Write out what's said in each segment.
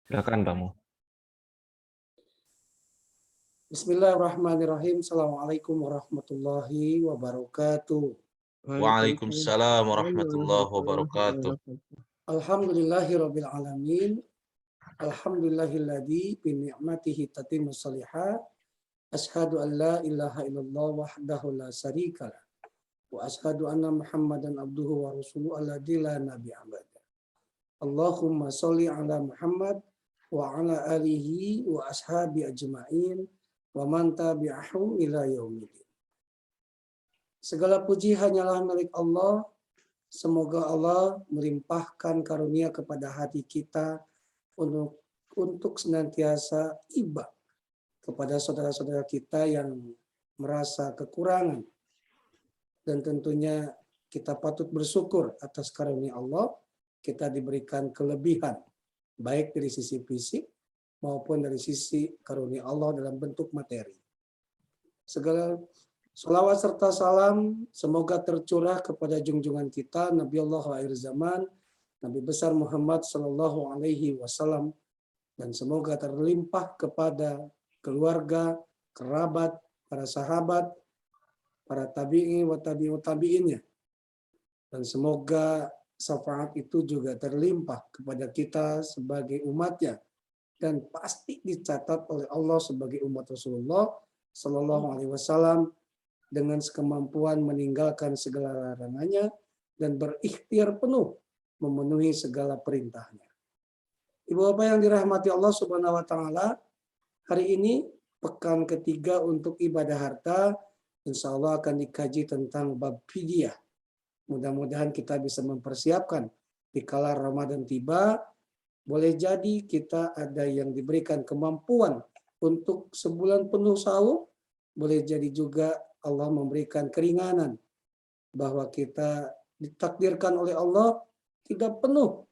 Silakan kamu. Bismillahirrahmanirrahim. Assalamualaikum warahmatullahi wabarakatuh. Waalaikumsalam warahmatullahi wabarakatuh. Alhamdulillahirabbil alamin. Alhamdulillahilladzi bi ni'matihi tatimmu shalihat. Asyhadu an la ilaha illallah wahdahu la syarikalah. Wa asyhadu anna Muhammadan abduhu wa rasuluhu alladzi la nabiyya ba'da. Allahumma sholli ala Muhammad wa ala alihi wa ashabi ajma'in wa man tabi'ahum ila yaumil. Segala puji hanyalah milik Allah. Semoga Allah melimpahkan karunia kepada hati kita untuk senantiasa iba kepada saudara-saudara kita yang merasa kekurangan. Dan tentunya kita patut bersyukur atas karunia Allah. Kita diberikan kelebihan, baik dari sisi fisik maupun dari sisi karunia Allah dalam bentuk materi. Segala salawat serta salam semoga tercurah kepada junjungan kita Nabi Allah akhir zaman, Nabi besar Muhammad Sallallahu Alaihi Wasallam, dan semoga terlimpah kepada keluarga, kerabat, para sahabat, para tabi'i wa tabi'ut tabi'innya, dan semoga syafaat itu juga terlimpah kepada kita sebagai umatnya dan pasti dicatat oleh Allah sebagai umat Rasulullah Sallallahu Alaihi Wasallam dengan sekemampuan meninggalkan segala larangannya dan berikhtiar penuh memenuhi segala perintahnya. Ibu bapak yang dirahmati Allah Subhanahu Wa Taala, hari ini pekan ketiga untuk ibadah harta, insya Allah akan dikaji tentang bab fidyah. Mudah-mudahan kita bisa mempersiapkan dikala Ramadan tiba. Boleh jadi kita ada yang diberikan kemampuan untuk sebulan penuh sahur. Boleh jadi juga Allah memberikan keringanan bahwa kita ditakdirkan oleh Allah tidak penuh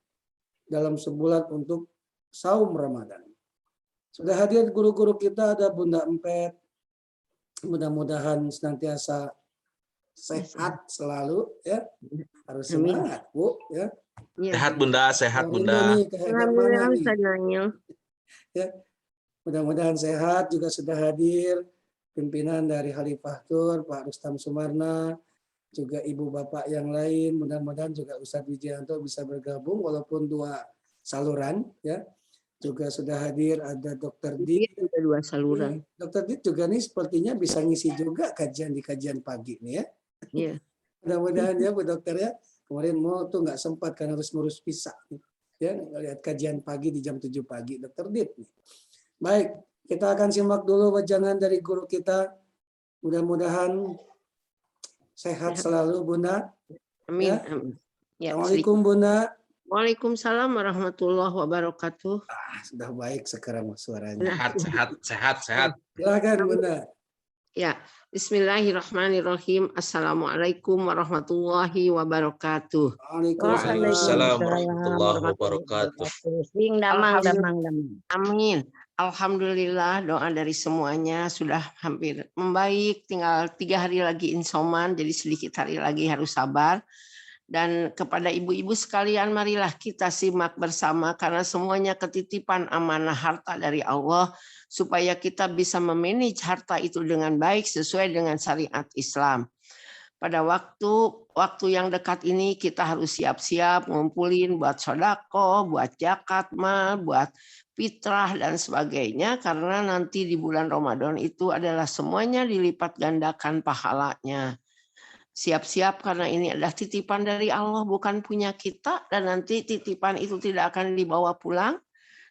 dalam sebulan untuk saum Ramadan. Sudah hadir guru-guru kita, ada Bunda Empet. Mudah-mudahan senantiasa sehat selalu ya. Harus semangat, Bu, ya. Sehat Bunda, sehat Bunda. Nih, mana nih? Ya. Mudah-mudahan sehat. Juga sudah hadir pimpinan dari Khalifah Tur, Pak Rustam Sumarna, juga ibu bapak yang lain. Mudah-mudahan juga Ustadz Wijayanto bisa bergabung walaupun dua saluran, ya. Juga sudah hadir ada Dr. Dit. Ada dua saluran. Dr. Dit juga nih sepertinya bisa ngisi juga kajian di kajian pagi nih ya. Iya. Mudah-mudahan ya Bu Dokter ya. Kemarin mau tuh nggak sempat karena harus ngurus visa. Ya, lihat kajian pagi di jam 7 pagi Dr. Dit. Baik, kita akan simak dulu wajangan dari guru kita. Mudah-mudahan sehat selalu Bunda. Amin. Ya. Ya, Assalamualaikum Bunda. Waalaikumsalam warahmatullahi wabarakatuh. Sudah baik sekarang suaranya. Sehat. Silakan Bunda. Ya, Bismillahirrahmanirrahim. Assalamualaikum warahmatullahi wabarakatuh. Waalaikumsalam warahmatullahi wabarakatuh. Amin. Alhamdulillah doa dari semuanya sudah hampir membaik. Tinggal 3 hari lagi insoman, jadi sedikit hari lagi harus sabar. Dan kepada ibu-ibu sekalian, marilah kita simak bersama karena semuanya ketitipan amanah harta dari Allah supaya kita bisa memanage harta itu dengan baik sesuai dengan syariat Islam. Pada waktu yang dekat ini kita harus siap-siap ngumpulin buat sodako, buat zakat mal, buat fitrah dan sebagainya karena nanti di bulan Ramadan itu adalah semuanya dilipat gandakan pahalanya. Siap-siap karena ini adalah titipan dari Allah bukan punya kita dan nanti titipan itu tidak akan dibawa pulang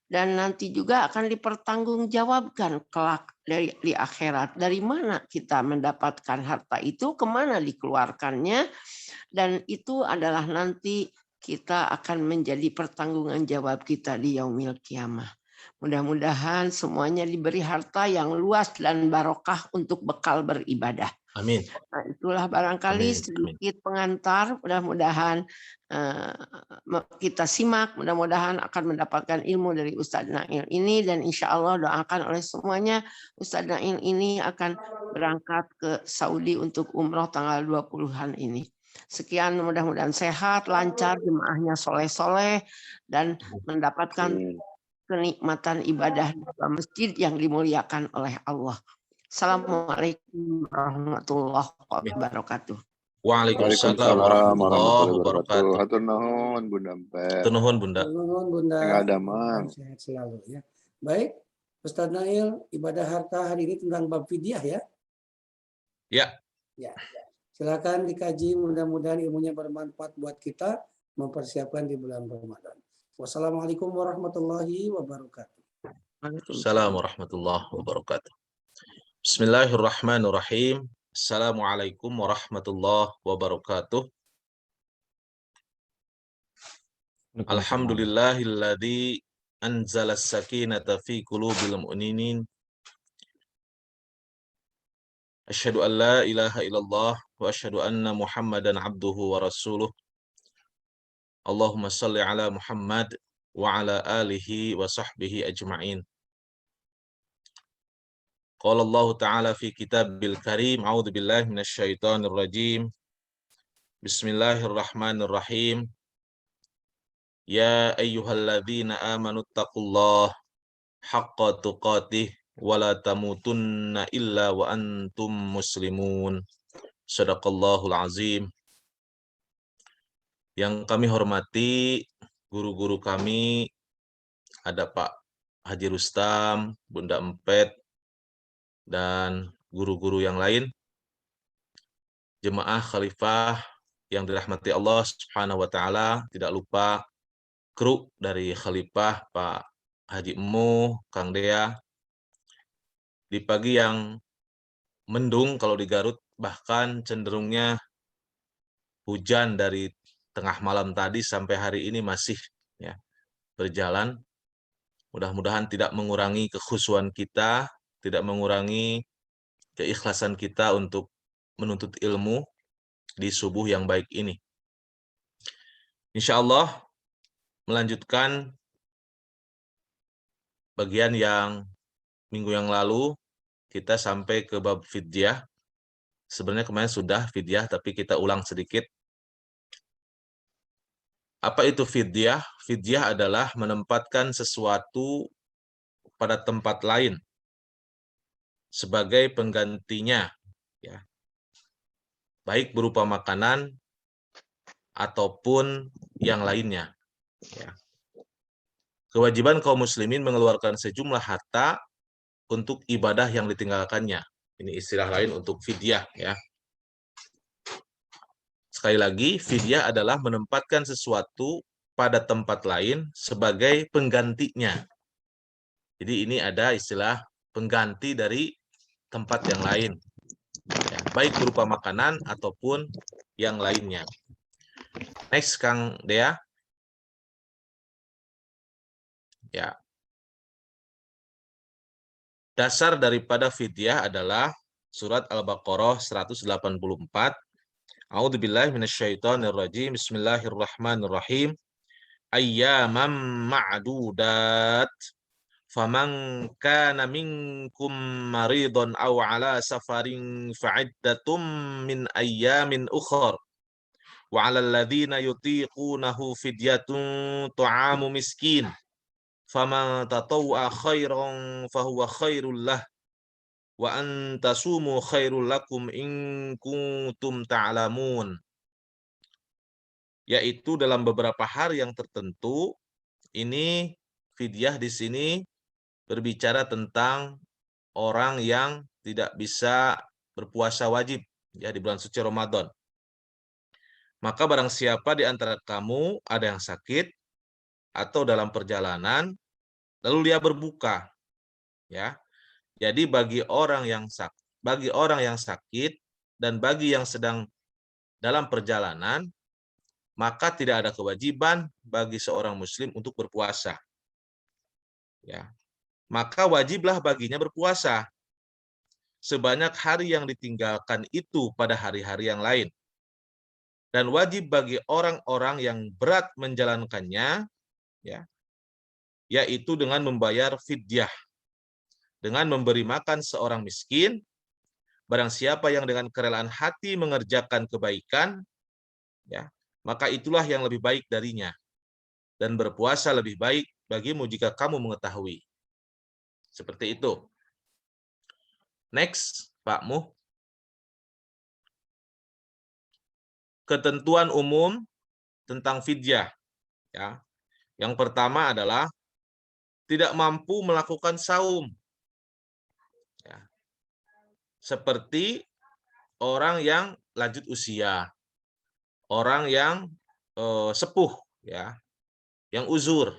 dan nanti juga akan dipertanggungjawabkan kelak di akhirat. Dari mana kita mendapatkan harta itu, kemana dikeluarkannya, dan itu adalah nanti kita akan menjadi pertanggungan jawab kita di yaumil kiamah. Mudah-mudahan semuanya diberi harta yang luas dan barokah untuk bekal beribadah. Amin. Nah, itulah barangkali sedikit pengantar. Mudah-mudahan kita simak. Mudah-mudahan akan mendapatkan ilmu dari Ustadz Nail ini dan insya Allah doakan oleh semuanya Ustadz Nail ini akan berangkat ke Saudi untuk umroh tanggal 20-an ini. Sekian, mudah-mudahan sehat, lancar, jemaahnya soleh-soleh dan mendapatkan kenikmatan ibadah di dalam masjid yang dimuliakan oleh Allah. Assalamualaikum warahmatullahi wabarakatuh. Waalaikumsalam Waalaikumsalam warahmatullahi warahmatullahi wabarakatuh. wabarakatuh. Hatur nuhun Bunda Empet. Nuhun Bunda. Nuhun Bunda. Yang ada mah. Sehat selalu ya. Baik, Ustaz Nail, ibadah harta hari ini tentang bab fidyah ya. Ya. Ya. Silakan dikaji, mudah-mudahan ilmunya bermanfaat buat kita mempersiapkan di bulan Ramadan. Wassalamualaikum warahmatullahi wabarakatuh. Assalamualaikum warahmatullahi wabarakatuh. Bismillahirrahmanirrahim. Assalamualaikum warahmatullahi wabarakatuh. Alhamdulillahilladzi anzala as-sakinata fi qulubil mu'minin. Asyhadu an la ilaha illallah wa asyhadu anna Muhammadan abduhu wa rasuluh. Allahumma shalli ala Muhammad wa ala alihi wa sahbihi ajma'in. Qala Allah Ta'ala fi kitabil karim, a'udzu billahi minasyaitonir rajim. Bismillahirrahmanirrahim. Ya ayyuhalladzina amanu taqullaha haqqa tuqatih wa la tamutunna illa wa antum muslimun. Shadaqallahul azim. Yang kami hormati guru-guru kami, ada Pak Haji Rustam, Bunda Empet, dan guru-guru yang lain, jemaah khalifah yang dirahmati Allah Subhanahu wa taala, tidak lupa kru dari khalifah Pak Haji Emu, Kang Dea. Di pagi yang mendung kalau di Garut, bahkan cenderungnya hujan dari tengah malam tadi sampai hari ini masih ya berjalan. Mudah-mudahan tidak mengurangi kekhusyuan kita, tidak mengurangi keikhlasan kita untuk menuntut ilmu di subuh yang baik ini. Insya Allah melanjutkan bagian yang minggu yang lalu kita sampai ke bab fidyah. Sebenarnya kemarin sudah fidyah, tapi kita ulang sedikit. Apa itu fidyah? Fidyah adalah menempatkan sesuatu pada tempat lain sebagai penggantinya, ya. Baik berupa makanan ataupun yang lainnya. Ya. Kewajiban kaum muslimin mengeluarkan sejumlah harta untuk ibadah yang ditinggalkannya. Ini istilah lain untuk fidyah, ya. Sekali lagi, fidyah adalah menempatkan sesuatu pada tempat lain sebagai penggantinya. Jadi ini ada istilah pengganti dari tempat yang lain, ya, baik berupa makanan ataupun yang lainnya. Next, Kang Dea. Ya. Dasar daripada fidyah adalah surat Al-Baqarah 184. A'udzubillahi minasyaitonirrajim. Bismillahirrahmanirrahim. Ayyaman ma'dudat. Faman kana minkum maridun aw ala safarin fa'iddatum min ayyamin ukhar. Wa 'alal ladzina yutiqunahu fidyatun ta'amu miskin. Faman tatawwa khairan fahuwa khairul lah. Wa an tasumu khairul lakum in kuntum ta'lamun. Yaitu dalam beberapa hari yang tertentu. Ini fidyah di sini berbicara tentang orang yang tidak bisa berpuasa wajib ya di bulan suci Ramadan. Maka barang siapa di antara kamu ada yang sakit atau dalam perjalanan lalu dia berbuka, ya. Jadi bagi orang yang sakit dan bagi yang sedang dalam perjalanan, maka tidak ada kewajiban bagi seorang muslim untuk berpuasa. Ya. Maka wajiblah baginya berpuasa sebanyak hari yang ditinggalkan itu pada hari-hari yang lain. Dan wajib bagi orang-orang yang berat menjalankannya, ya, yaitu dengan membayar fidyah, dengan memberi makan seorang miskin. Barang siapa yang dengan kerelaan hati mengerjakan kebaikan, ya, maka itulah yang lebih baik darinya. dan berpuasa lebih baik bagimu jika kamu mengetahui. Seperti itu. Next, Pak Muh. Ketentuan umum tentang fidyah. Ya. Yang pertama adalah tidak mampu melakukan saum. Ya. Seperti orang yang lanjut usia, orang yang sepuh, ya, yang uzur.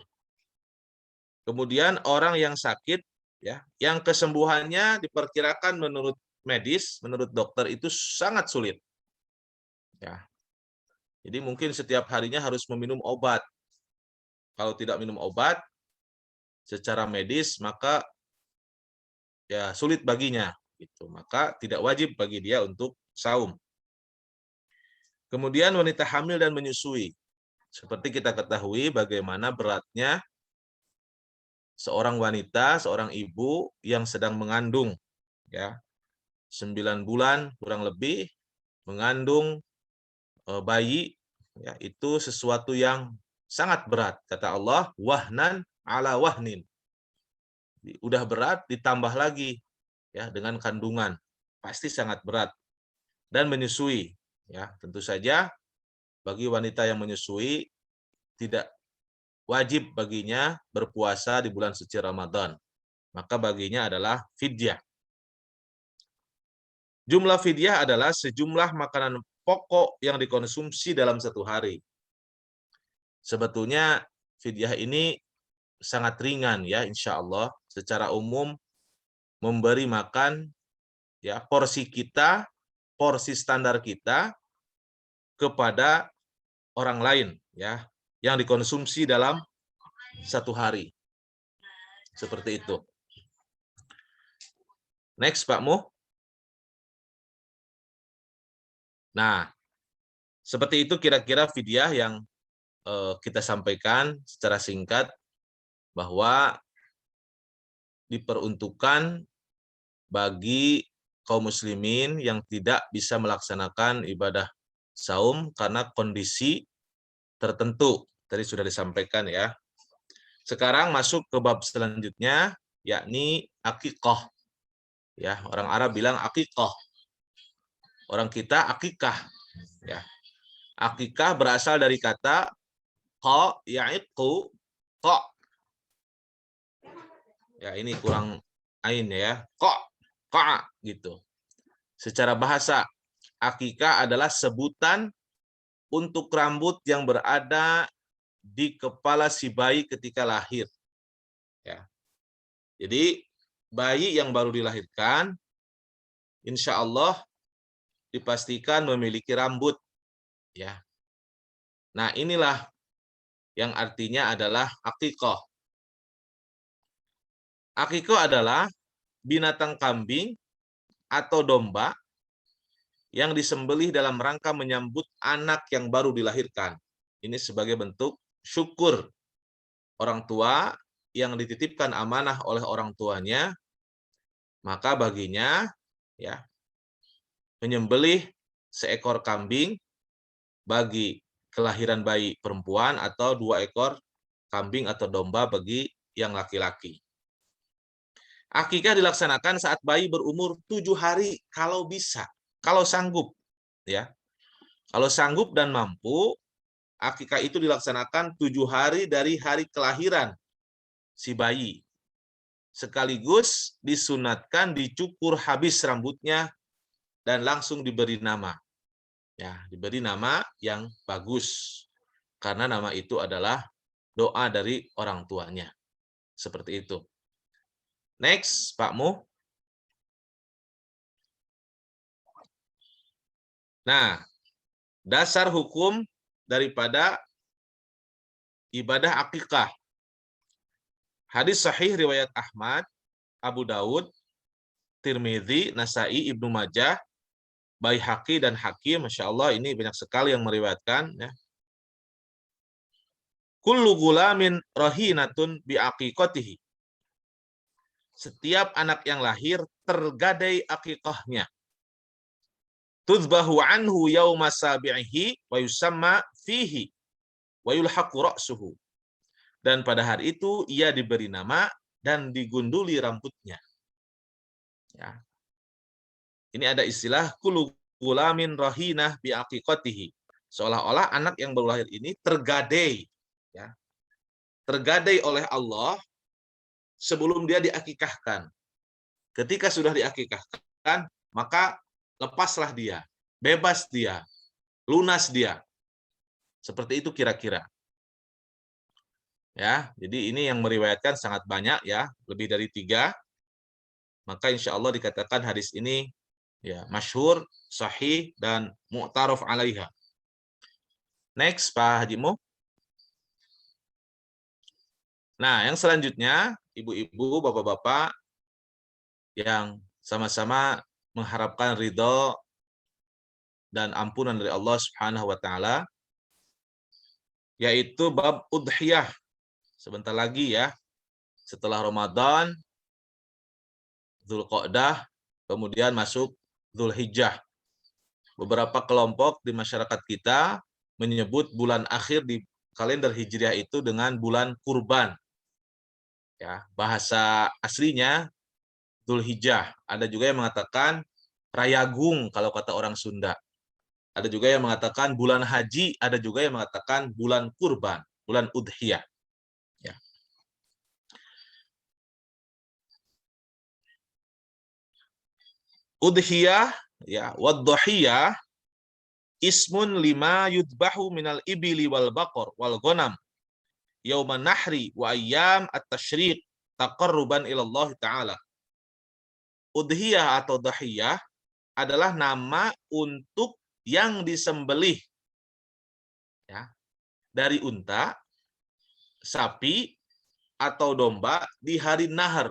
Kemudian orang yang sakit, ya, yang kesembuhannya diperkirakan menurut medis, menurut dokter itu sangat sulit. Ya. Jadi mungkin setiap harinya harus meminum obat. Kalau tidak minum obat secara medis maka ya sulit baginya gitu. Maka tidak wajib bagi dia untuk saum. Kemudian wanita hamil dan menyusui. Seperti kita ketahui bagaimana beratnya seorang wanita, seorang ibu yang sedang mengandung, ya, 9 bulan kurang lebih mengandung bayi, ya, itu sesuatu yang sangat berat. Kata Allah, wahnan ala wahnin. Udah berat ditambah lagi, ya, dengan kandungan, pasti sangat berat. Dan menyusui, ya, tentu saja bagi wanita yang menyusui tidak wajib baginya berpuasa di bulan suci Ramadan. Maka baginya adalah fidyah. Jumlah fidyah adalah sejumlah makanan pokok yang dikonsumsi dalam satu hari. Sebetulnya fidyah ini sangat ringan, ya, insya Allah. Secara umum memberi makan, ya, porsi kita, porsi standar kita kepada orang lain, ya, yang dikonsumsi dalam satu hari. Seperti itu. Next, Pak Muh. Nah, seperti itu kira-kira fidyah yang kita sampaikan secara singkat, bahwa diperuntukkan bagi kaum muslimin yang tidak bisa melaksanakan ibadah saum karena kondisi tertentu. Tadi sudah disampaikan, ya. Sekarang masuk ke bab selanjutnya, yakni akikah. Ya, orang Arab bilang akikah. Orang kita akikah. Ya. Akikah berasal dari kata qa ya'iqu qa. Ya, ini kurang ain, ya. Qa gitu. Secara bahasa, akikah adalah sebutan untuk rambut yang berada di kepala si bayi ketika lahir. Ya. Jadi bayi yang baru dilahirkan, insya Allah dipastikan memiliki rambut. Ya. Nah, inilah yang artinya adalah akikah. Akikah adalah binatang kambing atau domba yang disembelih dalam rangka menyambut anak yang baru dilahirkan. Ini sebagai bentuk syukur orang tua yang dititipkan amanah oleh orang tuanya, maka baginya, ya, menyembelih seekor kambing bagi kelahiran bayi perempuan atau 2 ekor kambing atau domba bagi yang laki-laki. Akikah dilaksanakan saat bayi berumur 7 hari kalau bisa, kalau sanggup, ya. Kalau sanggup dan mampu, akikah itu dilaksanakan 7 hari dari hari kelahiran si bayi. Sekaligus disunatkan dicukur habis rambutnya dan langsung diberi nama. Ya, diberi nama yang bagus. Karena nama itu adalah doa dari orang tuanya. Seperti itu. Next, Pak Muh. Nah, dasar hukum daripada ibadah akikah. Hadis sahih riwayat Ahmad, Abu Daud, Tirmidzi, Nasai, Ibnu Majah, Baihaqi dan Hakim. Masya Allah, ini banyak sekali yang meriwayatkan, ya. Kullu gulamin rahinatun biaqiqatihi. Setiap anak yang lahir tergadai akikahnya. Tudbahu anhu yauma sabi'ihi wa yusamma fihi wa yulhaqu ra'suhu. Dan pada hari itu ia diberi nama dan digunduli rambutnya. Ya. Ini ada istilah kullu gulamin rahinah bi aqiqatihi. Seolah-olah anak yang baru lahir ini tergadai, ya. Tergadai oleh Allah sebelum dia diakikahkan. Ketika sudah diakikahkan, maka lepaslah dia, bebas dia, lunas dia. Seperti itu kira-kira. Ya, jadi ini yang meriwayatkan sangat banyak ya, lebih dari 3. Maka insya Allah dikatakan hadis ini ya masyhur, sahih dan mu'taraf alaiha. Next Pak Haji Mo. Nah, yang selanjutnya ibu-ibu, bapak-bapak yang sama-sama mengharapkan ridho dan ampunan dari Allah Subhanahu wa taala, yaitu bab udhiyah. Sebentar lagi ya, setelah Ramadan, Dzulqa'dah, kemudian masuk Dzulhijjah. Beberapa kelompok di masyarakat kita menyebut bulan akhir di kalender Hijriah itu dengan bulan kurban. Ya, bahasa aslinya Dzulhijjah. Ada juga yang mengatakan Rayagung kalau kata orang Sunda. Ada juga yang mengatakan bulan haji, ada juga yang mengatakan bulan kurban, bulan udhiyah. Ya. Udhiyah, ya, wadduhiyah ismun lima yudbahu minal ibili wal baqar wal ghanam yauman nahri wa ayyam at-tasyriq taqarruban ila Allah taala. Udhiyah atau dhahiyah adalah nama untuk yang disembelih ya, dari unta, sapi atau domba di hari nahar.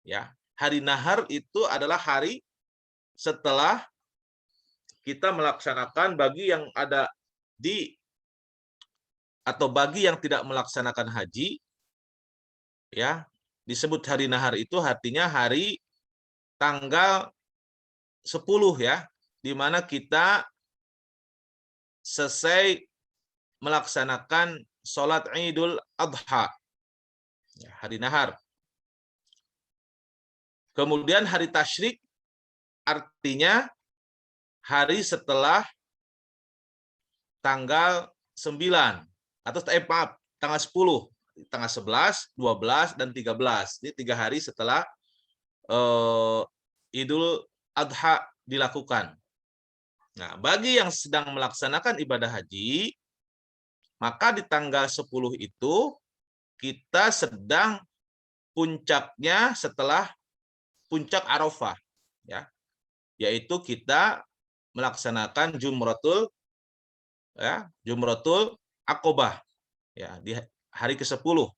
Ya, hari nahar itu adalah hari setelah kita melaksanakan bagi yang ada di atau bagi yang tidak melaksanakan haji ya, disebut hari nahar itu artinya hari tanggal 10 ya, di mana kita selesai melaksanakan sholat Idul Adha, ya, hari nahar. Kemudian hari tasyrik artinya hari setelah tanggal 9 atau maaf, tanggal 10, tanggal 11, 12 dan 13. Ini 3 hari setelah Idul Adha dilakukan. Nah, bagi yang sedang melaksanakan ibadah haji, maka di tanggal 10 itu kita sedang puncaknya setelah puncak Arafah, ya, yaitu kita melaksanakan Jumratul Aqobah ya, di hari ke-10.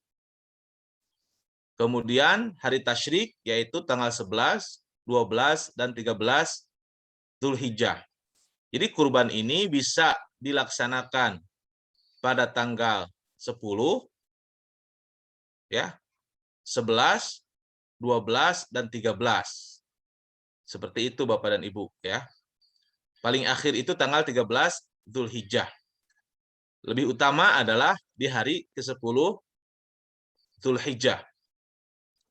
Kemudian hari tasyrik yaitu tanggal 11, 12 dan 13 Dzulhijjah. Jadi kurban ini bisa dilaksanakan pada tanggal 10 ya, 11, 12 dan 13. Seperti itu Bapak dan Ibu ya. Paling akhir itu tanggal 13 Dzulhijjah. Lebih utama adalah di hari ke-10 Dzulhijjah.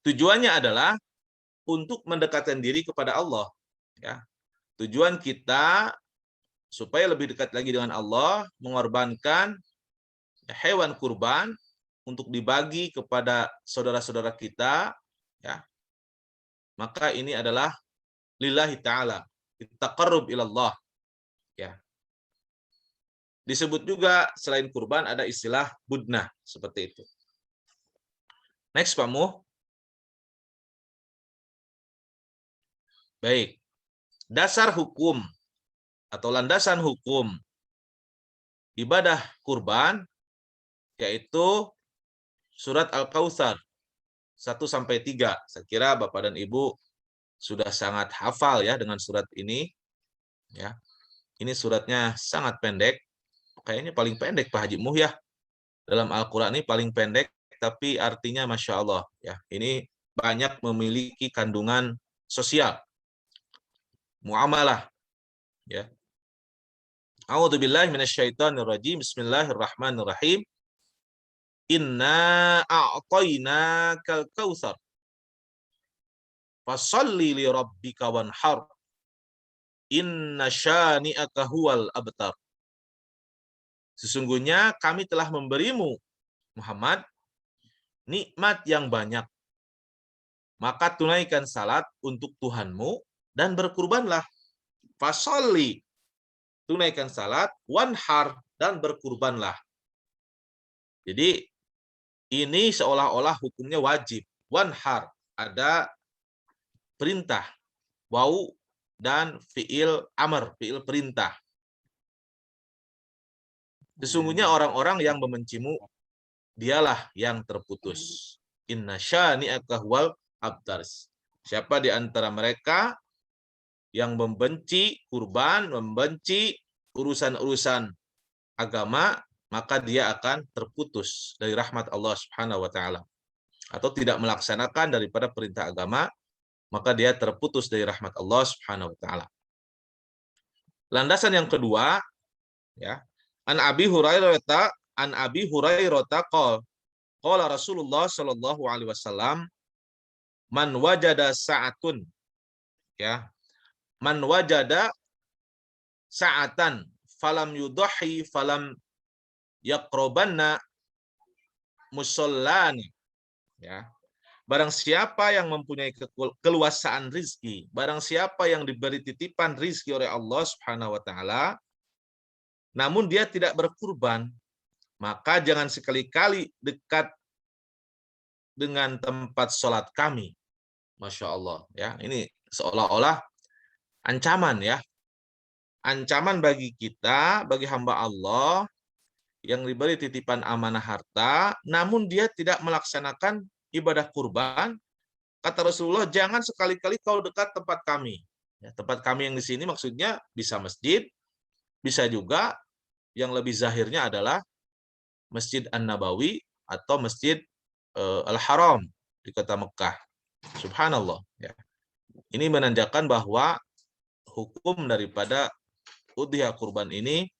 Tujuannya adalah untuk mendekatkan diri kepada Allah ya. Tujuan kita supaya lebih dekat lagi dengan Allah, mengorbankan hewan kurban untuk dibagi kepada saudara-saudara kita ya. Maka ini adalah lillahi ta'ala, taqarrub ilallah ya. Disebut juga selain kurban ada istilah budnah seperti itu. Next Pak Muh. Baik. Dasar hukum atau landasan hukum ibadah kurban yaitu surat Al-Kautsar 1-3. Saya kira Bapak dan Ibu sudah sangat hafal ya dengan surat ini ya. Ini suratnya sangat pendek. Kayaknya paling pendek Pak Haji Muh ya. Dalam Al-Qur'an ini paling pendek tapi artinya Masya Allah ya. Ini banyak memiliki kandungan sosial. Muamalah ya. A'udzubillahi minasyaitonirrajim. Bismillahirrahmanirrahim. Inna a'tainakal kautsar. Fasholli li rabbika wanhar. Inna syani'aka huwal abtar. Sesungguhnya kami telah memberimu, Muhammad, nikmat yang banyak. Maka tunaikan salat untuk Tuhanmu dan berkurbanlah. Fasholli, tunaikan salat, wanhar, dan berkurbanlah. Jadi ini seolah-olah hukumnya wajib. Wanhar, ada perintah. Wau dan fiil amr, fiil perintah. Sesungguhnya orang-orang yang membencimu, dialah yang terputus. Inna syani'aka huwal abtar. Siapa di antara mereka yang membenci kurban, membenci urusan-urusan agama, maka dia akan terputus dari rahmat Allah Subhanahu wa taala. Atau tidak melaksanakan daripada perintah agama, maka dia terputus dari rahmat Allah Subhanahu wa taala. Landasan yang kedua, ya. An Abi Hurairah qala Rasulullah sallallahu alaihi wasallam, man wajada sa'atun, ya. Man wajada sa'atan falam yudhi falam yaqrabanna musallani, ya. Barang siapa yang mempunyai keluasaan rizki, barang siapa yang diberi titipan rizki oleh Allah Subhanahu wa taala, namun dia tidak berkurban, maka jangan sekali-kali dekat dengan tempat sholat kami. Masya Allah, ya. Ini seolah-olah ancaman, ya. Ancaman bagi kita, bagi hamba Allah yang diberi titipan amanah harta, namun dia tidak melaksanakan ibadah kurban. Kata Rasulullah, jangan sekali-kali kau dekat tempat kami. Ya, tempat kami yang di sini maksudnya bisa masjid, bisa juga yang lebih zahirnya adalah Masjid An-Nabawi atau Masjid Al-Haram di kota Mekah. Subhanallah. Ya. Ini menandakan bahwa hukum daripada udhiyah kurban ini,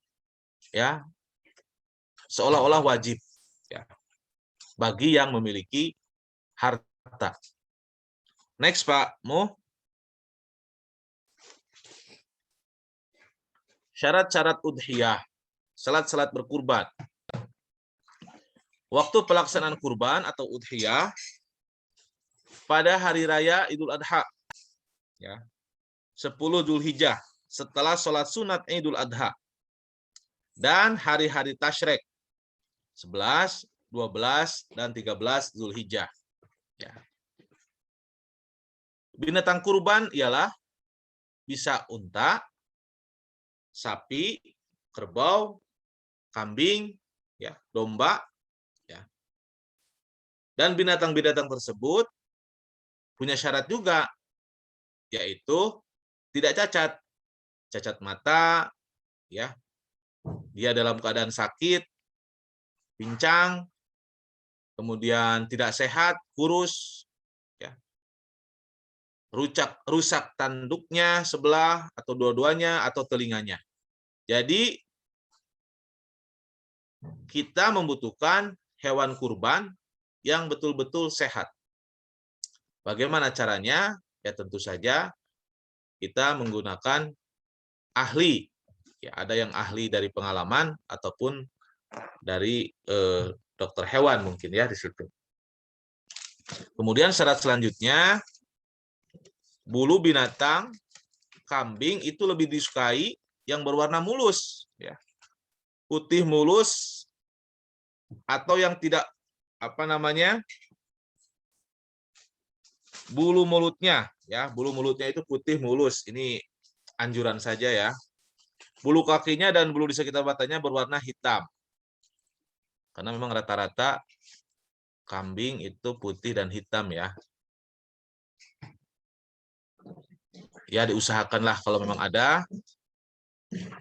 ya, seolah-olah wajib, ya, bagi yang memiliki harta. Next, Pak Mu. Syarat-syarat udhiyah, salat-salat berkurban. Waktu pelaksanaan kurban atau udhiyah pada hari raya Idul Adha, ya, 10 Dzulhijjah, setelah sholat sunat Idul Adha, dan hari-hari tasyrik 11, 12, dan 13 Dzulhijjah. Ya. Binatang kurban ialah bisa unta, sapi, kerbau, kambing, ya, domba, ya. Dan binatang-binatang tersebut punya syarat juga, yaitu tidak cacat, cacat mata, ya, dia dalam keadaan sakit, pincang, kemudian tidak sehat, kurus, ya, rusak tanduknya sebelah atau dua-duanya atau telinganya. Jadi kita membutuhkan hewan kurban yang betul-betul sehat. Bagaimana caranya? Ya tentu saja kita menggunakan ahli. Ya, ada yang ahli dari pengalaman ataupun dari dokter hewan mungkin, ya, di situ. Kemudian syarat selanjutnya, bulu binatang kambing itu lebih disukai yang berwarna mulus, ya. Putih mulus atau yang tidak bulu mulutnya, ya, bulu mulutnya itu putih mulus. Ini anjuran saja, ya. Bulu kakinya dan bulu di sekitar matanya berwarna hitam. Karena memang rata-rata kambing itu putih dan hitam, ya. Ya, diusahakanlah kalau memang ada,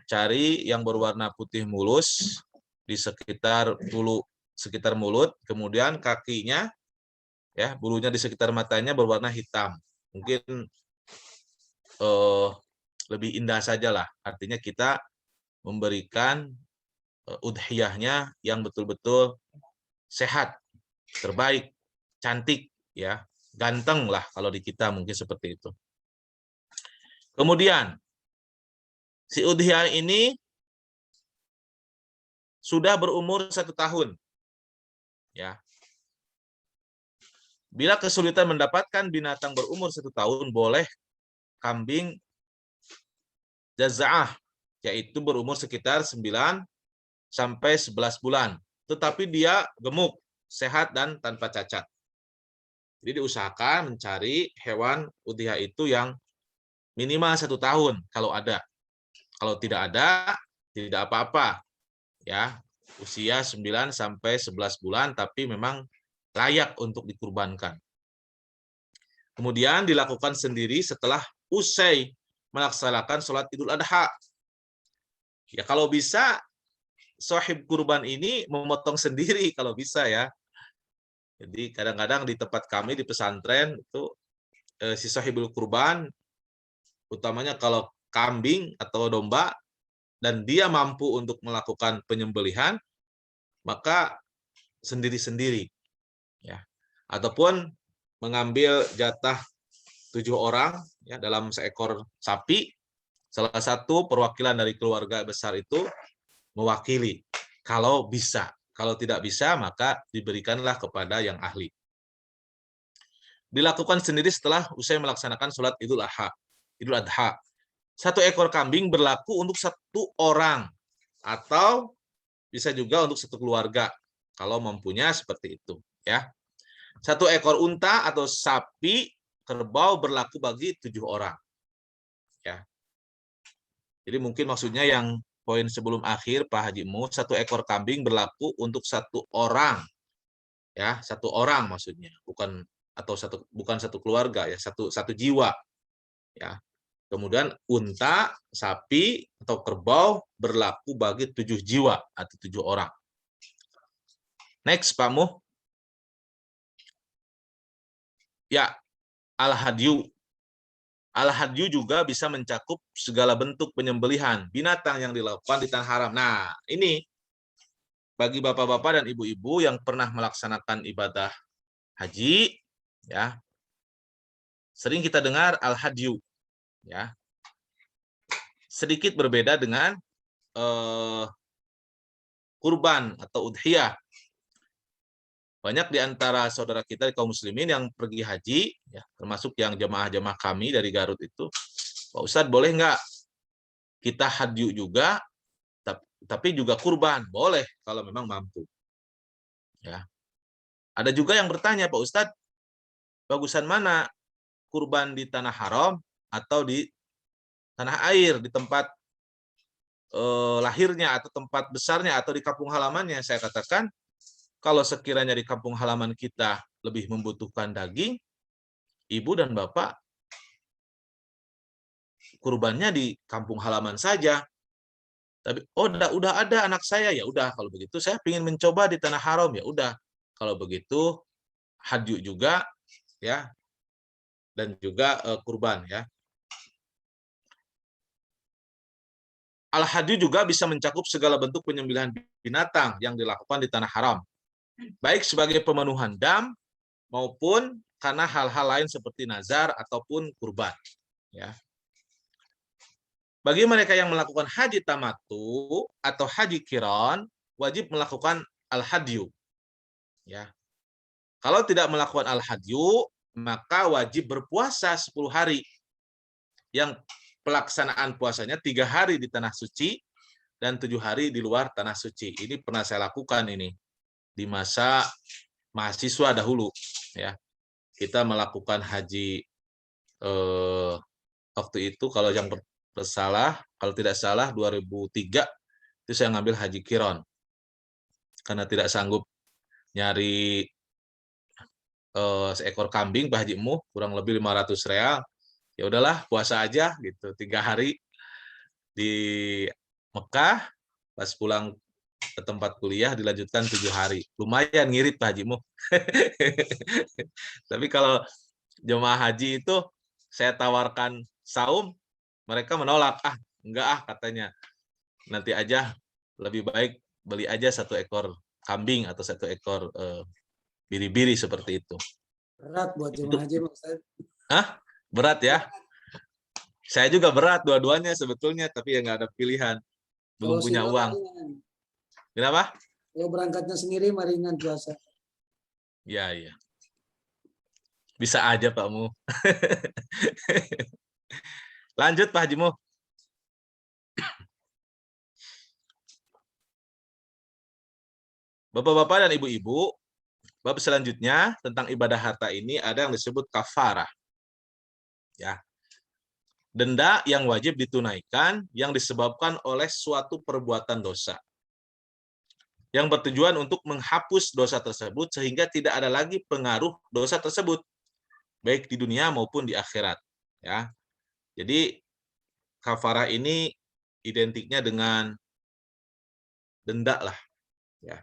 cari yang berwarna putih mulus di sekitar mulut, kemudian kakinya, ya, bulunya di sekitar matanya berwarna hitam. Mungkin lebih indah sajalah. Artinya kita memberikan udhiyahnya yang betul-betul sehat, terbaik, cantik, ya, ganteng lah kalau di kita mungkin seperti itu. Kemudian si udhiyah ini sudah berumur 1 tahun, ya. Bila kesulitan mendapatkan binatang berumur 1 tahun, boleh kambing jaza'ah, yaitu berumur sekitar 9 sampai 11 bulan. Tetapi dia gemuk, sehat, dan tanpa cacat. Jadi diusahakan mencari hewan udhiyah itu yang minimal 1 tahun kalau ada. Kalau tidak ada, tidak apa-apa. Ya, usia 9 sampai 11 bulan, tapi memang layak untuk dikurbankan. Kemudian dilakukan sendiri setelah usai melaksanakan sholat Idul Adha. Ya, kalau bisa sahib kurban ini memotong sendiri kalau bisa, ya. Jadi kadang-kadang di tempat kami di pesantren itu si sahibul kurban, utamanya kalau kambing atau domba dan dia mampu untuk melakukan penyembelihan, maka sendiri-sendiri, ya. Ataupun mengambil jatah 7 orang, ya, dalam seekor sapi, salah satu perwakilan dari keluarga besar itu mewakili. Kalau bisa, kalau tidak bisa maka diberikanlah kepada yang ahli. Dilakukan sendiri setelah usai melaksanakan sholat Idul Adha. 1 ekor kambing berlaku untuk 1 orang atau bisa juga untuk 1 keluarga kalau mempunyai seperti itu, ya. 1 ekor unta atau sapi kerbau berlaku bagi 7 orang, ya. Jadi mungkin maksudnya yang poin sebelum akhir Pak Haji Mu, 1 ekor kambing berlaku untuk 1 orang, ya, 1 orang maksudnya, bukan bukan 1 keluarga, ya, satu jiwa, ya. Kemudian unta, sapi atau kerbau berlaku bagi 7 jiwa atau 7 orang. Next, Pak Mu. Ya, al-hadyu. Al-hadyu juga bisa mencakup segala bentuk penyembelihan binatang yang dilakukan di tanah haram. Nah, ini bagi bapak-bapak dan ibu-ibu yang pernah melaksanakan ibadah haji, ya, sering kita dengar al-hadyu, ya. Sedikit berbeda dengan kurban atau udhiyah. Banyak di antara saudara kita kaum muslimin yang pergi haji, ya, termasuk yang jemaah-jemaah kami dari Garut itu, Pak Ustadz boleh nggak kita hadyu juga, tapi juga kurban? Boleh kalau memang mampu. Ya. Ada juga yang bertanya, Pak Ustadz, bagusan mana kurban di tanah haram atau di tanah air, di tempat lahirnya atau tempat besarnya atau di kampung halamannya? Saya katakan, kalau sekiranya di kampung halaman kita lebih membutuhkan daging, ibu dan bapak kurbannya di kampung halaman saja. Tapi udah ada anak saya, ya udah kalau begitu saya ingin mencoba di tanah haram, ya udah kalau begitu hadyu juga, ya, dan juga kurban, ya. Al-hadyu juga bisa mencakup segala bentuk penyembelihan binatang yang dilakukan di tanah haram, baik sebagai pemenuhan dam maupun karena hal-hal lain seperti nazar ataupun kurban, ya. Bagi mereka yang melakukan haji tamattu atau haji qiran, wajib melakukan al-hadyu, ya. Kalau tidak melakukan al-hadyu, maka wajib berpuasa 10 hari. Yang pelaksanaan puasanya 3 hari di tanah suci dan 7 hari di luar tanah suci. Ini pernah saya lakukan ini di masa mahasiswa dahulu, ya. Kita melakukan haji waktu itu kalau yang kalau tidak salah 2003 itu saya ngambil haji qiran. Karena tidak sanggup nyari seekor kambing Pak Haji Mu kurang lebih 500 real. Ya udahlah, puasa aja gitu 3 hari di Mekah, pas pulang ke tempat kuliah dilanjutkan 7 hari. Lumayan ngirit Pak Haji Mu. Tapi kalau jemaah haji itu saya tawarkan saum, mereka menolak. Enggak katanya. Nanti aja lebih baik beli aja 1 ekor kambing atau 1 ekor biri-biri seperti itu. Berat buat jemaah haji, Pak Ustaz. Hah? Berat ya? Saya juga berat dua-duanya sebetulnya, tapi ya nggak ada pilihan. Belum Kalau punya single uang. ringan. Kenapa? Kalau berangkatnya sendiri mah ringan puasa. Ya, ya. Bisa aja Pak Mu. Lanjut Pak Haji Mu. Bapak-bapak dan ibu-ibu, bab selanjutnya tentang ibadah harta ini ada yang disebut kafarah. Ya. Denda yang wajib ditunaikan yang disebabkan oleh suatu perbuatan dosa. Yang bertujuan untuk menghapus dosa tersebut sehingga tidak ada lagi pengaruh dosa tersebut, baik di dunia maupun di akhirat. Ya. Jadi kafarah ini identiknya dengan denda lah. Ya.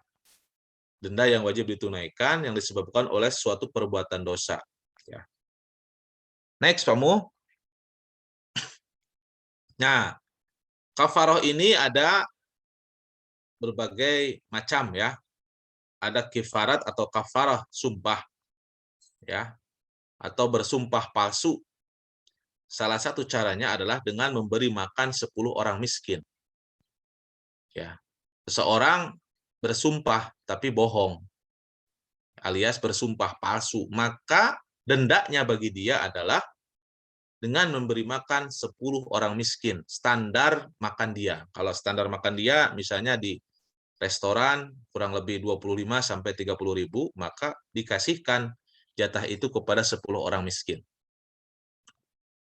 Denda yang wajib ditunaikan yang disebabkan oleh suatu perbuatan dosa. Ya. Next, Pak Mu. Nah, kafarah ini ada berbagai macam ya. Ada kifarat atau kafarah sumpah. Ya. Atau bersumpah palsu. Salah satu caranya adalah dengan memberi makan 10 orang miskin. Ya. Seseorang bersumpah tapi bohong, alias bersumpah palsu, maka dendanya bagi dia adalah dengan memberi makan 10 orang miskin, standar makan dia. Kalau standar makan dia misalnya di restoran kurang lebih 25 sampai 30.000, maka dikasihkan jatah itu kepada 10 orang miskin.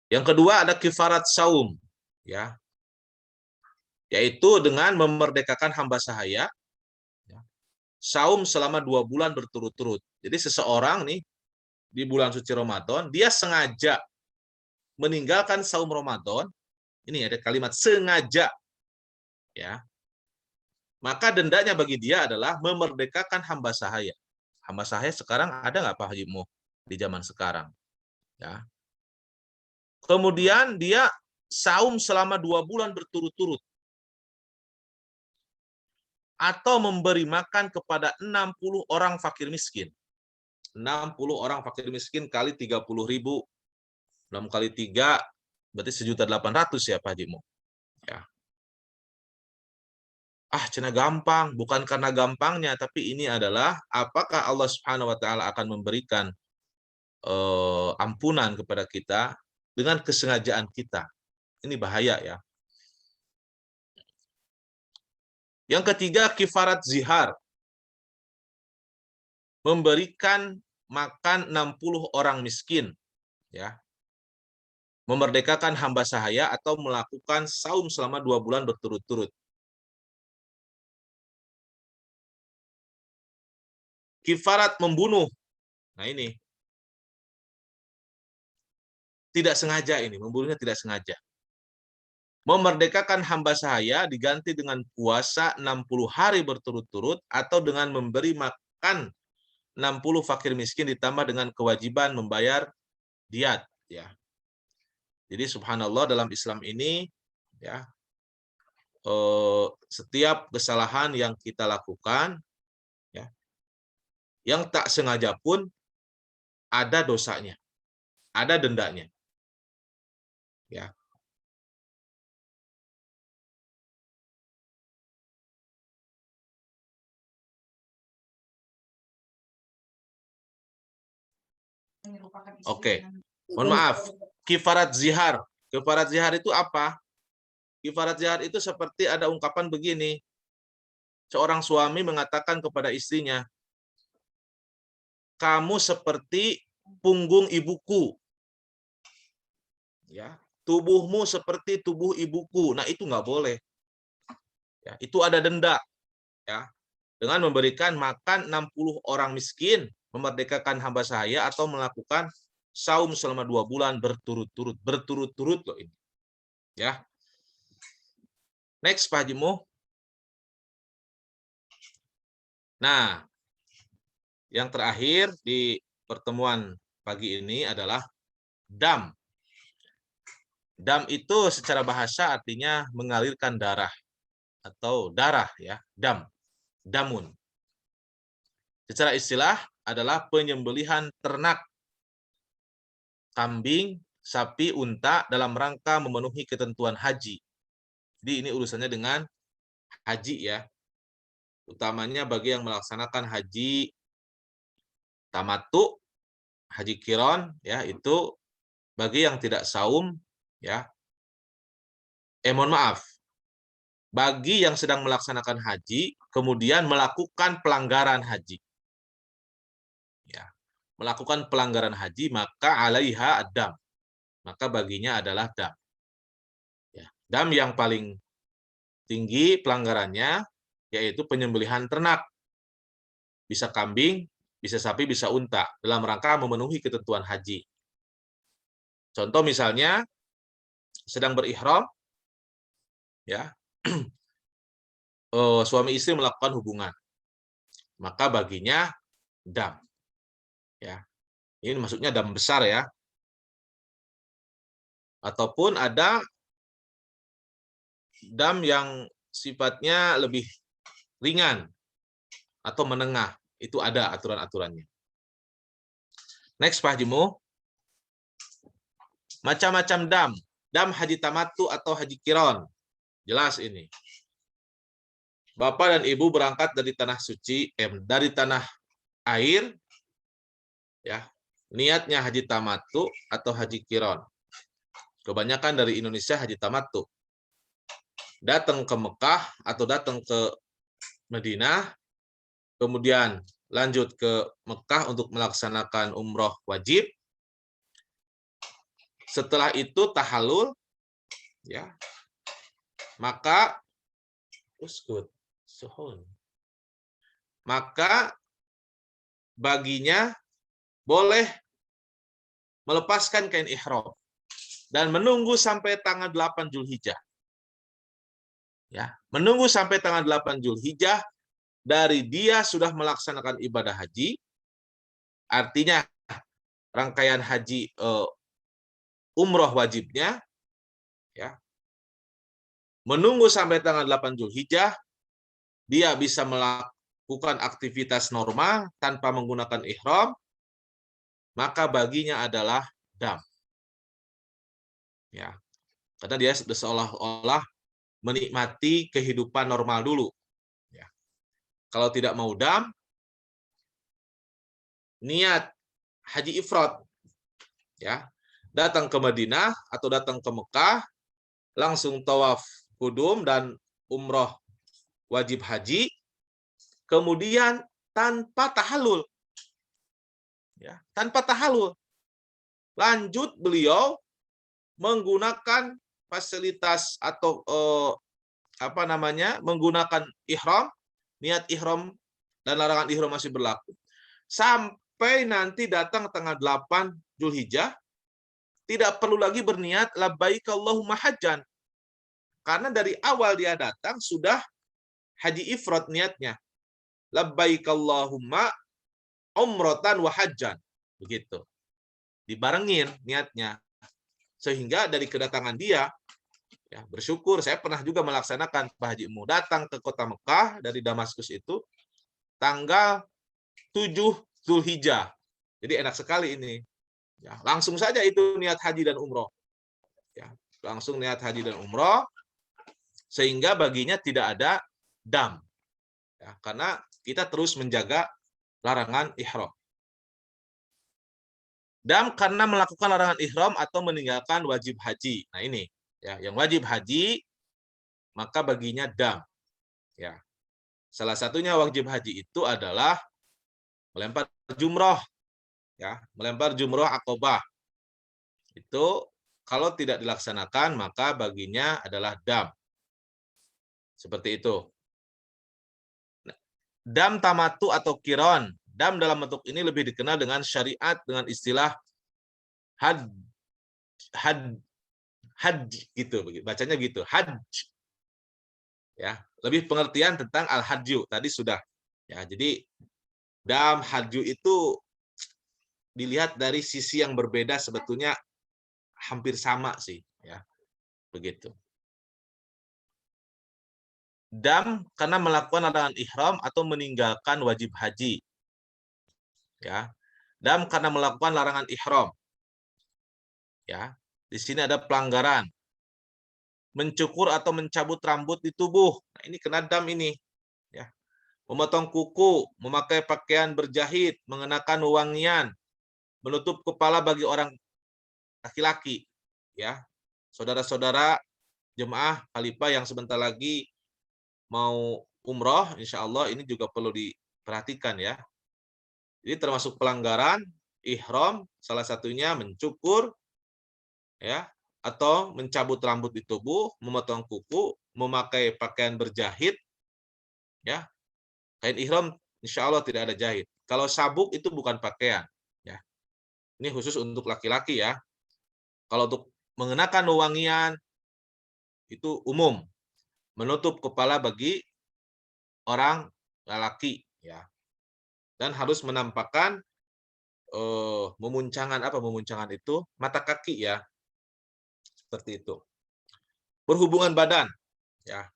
Yang kedua ada kifarat saum, ya. Yaitu dengan memerdekakan hamba sahaya, saum selama 2 bulan berturut-turut. Jadi seseorang nih di bulan suci Ramadan, dia sengaja meninggalkan saum Ramadan, ini ada kalimat sengaja, ya. Maka dendanya bagi dia adalah memerdekakan hamba sahaya. Hamba sahaya sekarang ada nggak Pak Haji Mu di zaman sekarang? Ya. Kemudian dia saum selama 2 bulan berturut-turut. Atau memberi makan kepada 60 orang fakir miskin. 60 orang fakir miskin kali 30.000. 6 kali 3 berarti 1.800.000 ya Pak Haji Mu. Ya. Cina gampang, bukan karena gampangnya, tapi ini adalah apakah Allah Subhanahu wa taala akan memberikan ampunan kepada kita dengan kesengajaan kita. Ini bahaya ya. Yang ketiga kifarat zihar. Memberikan makan 60 orang miskin, ya. Memerdekakan hamba sahaya atau melakukan saum selama 2 bulan berturut-turut. Kifarat membunuh. Nah ini. Tidak sengaja ini, membunuhnya tidak sengaja. Memerdekakan hamba sahaya diganti dengan puasa 60 hari berturut-turut atau dengan memberi makan 60 fakir miskin ditambah dengan kewajiban membayar diat, ya. Jadi subhanallah dalam Islam ini ya setiap kesalahan yang kita lakukan ya yang tak sengaja pun ada dosanya, ada dendanya. Ya. Oke. Mohon maaf. Kifarat zihar. Kifarat zihar itu apa? Kifarat zihar itu seperti ada ungkapan begini. Seorang suami mengatakan kepada istrinya, "Kamu seperti punggung ibuku." Ya, tubuhmu seperti tubuh ibuku. Nah, itu nggak boleh. Ya, itu ada denda. Ya, dengan memberikan makan 60 orang miskin, memerdekakan hamba sahaya atau melakukan saum selama 2 bulan berturut-turut. Berturut-turut loh ini. Ya. Next, Pak Haji Mu. Nah, yang terakhir di pertemuan pagi ini adalah dam. Dam itu secara bahasa artinya mengalirkan darah atau darah ya, dam. Damun. secara istilah adalah penyembelihan ternak, kambing, sapi, unta dalam rangka memenuhi ketentuan haji. Jadi ini urusannya dengan haji ya. Utamanya bagi yang melaksanakan haji tamattu, haji qiron ya, itu bagi yang tidak saum ya. Mohon maaf. Bagi yang sedang melaksanakan haji kemudian melakukan pelanggaran haji. Ya. Melakukan pelanggaran haji maka alaiha ad-dam. Maka baginya adalah dam. Ya. Dam yang paling tinggi pelanggarannya yaitu penyembelihan ternak. Bisa kambing, bisa sapi, bisa unta dalam rangka memenuhi ketentuan haji. Contoh misalnya sedang berihram ya. Suami istri melakukan hubungan. Maka baginya dam. Ya. Ini maksudnya dam besar ya. Ataupun ada dam yang sifatnya lebih ringan atau menengah. Itu ada aturan-aturannya. Next Pak Hajimu. Macam-macam dam. Dam haji tamattu atau haji qiron. Jelas ini. Bapak dan Ibu berangkat dari tanah suci, dari tanah air, ya, niatnya haji tamattu atau haji qiron. Kebanyakan dari Indonesia haji tamattu. Datang ke Mekah atau datang ke Madinah, kemudian lanjut ke Mekah untuk melaksanakan umroh wajib. Setelah itu tahallul, ya, maka maka baginya boleh melepaskan kain ihram dan menunggu sampai tanggal 8 Zulhijjah. Ya, menunggu sampai tanggal 8 Zulhijjah dari dia sudah melaksanakan ibadah haji, artinya rangkaian haji umroh wajibnya, ya, menunggu sampai tanggal 8 Zulhijjah, dia bisa melakukan aktivitas normal tanpa menggunakan ihram, maka baginya adalah dam. Ya, karena dia sudah seolah-olah menikmati kehidupan normal dulu. Ya. Kalau tidak mau dam, niat haji ifrad, ya, datang ke Madinah atau datang ke Mekah, langsung tawaf kudum dan umroh wajib haji, kemudian tanpa tahallul, ya, tanpa tahallul, lanjut beliau menggunakan fasilitas atau menggunakan ihram, niat ihram dan larangan ihram masih berlaku sampai nanti datang tanggal 8 Zulhijjah, tidak perlu lagi berniat labbaik Allahumma hajjan. Karena dari awal dia datang sudah haji ifrad niatnya. Labbaik Allahumma umratan wa hajjan. Begitu. Dibarengin niatnya. Sehingga dari kedatangan dia, ya, bersyukur, saya pernah juga melaksanakan Pak Hajimu, datang ke kota Mekah dari Damaskus itu tanggal 7 Zulhijjah. Jadi enak sekali ini. Ya, langsung saja itu niat haji dan umroh. Ya, langsung niat haji dan umroh, sehingga baginya tidak ada dam. Ya, karena kita terus menjaga larangan ihram. Dam karena melakukan larangan ihram atau meninggalkan wajib haji. Nah ini, ya, yang wajib haji maka baginya dam. Ya. Salah satunya wajib haji itu adalah melempar jumroh, ya, melempar jumroh akobah. Itu kalau tidak dilaksanakan maka baginya adalah dam. Seperti itu. Dam tamattu atau qiron. Dam dalam bentuk ini lebih dikenal dengan syariat dengan istilah had gitu, bacanya gitu, hajj. Ya, lebih pengertian tentang al-hajju tadi sudah. Ya, jadi dam hajju itu dilihat dari sisi yang berbeda sebetulnya hampir sama sih, ya. Begitu. Dam karena melakukan larangan ihram atau meninggalkan wajib haji. Ya. Dam karena melakukan larangan ihram. Ya. Di sini ada pelanggaran. Mencukur atau mencabut rambut di tubuh. Nah, ini kena dam ini. Ya. Memotong kuku, memakai pakaian berjahit, mengenakan wewangian, menutup kepala bagi orang laki-laki. Ya. Saudara-saudara jemaah khalifah yang sebentar lagi mau umroh, insya Allah ini juga perlu diperhatikan ya. Jadi termasuk pelanggaran ihram, salah satunya mencukur, ya, atau mencabut rambut di tubuh, memotong kuku, memakai pakaian berjahit, ya. Kain ihram insya Allah tidak ada jahit. Kalau sabuk itu bukan pakaian, ya. Ini khusus untuk laki-laki ya. Kalau untuk mengenakan wewangian itu umum, menutup kepala bagi orang lelaki, ya. Dan harus menampakkan memuncangan itu mata kaki ya, seperti itu. Berhubungan badan, ya.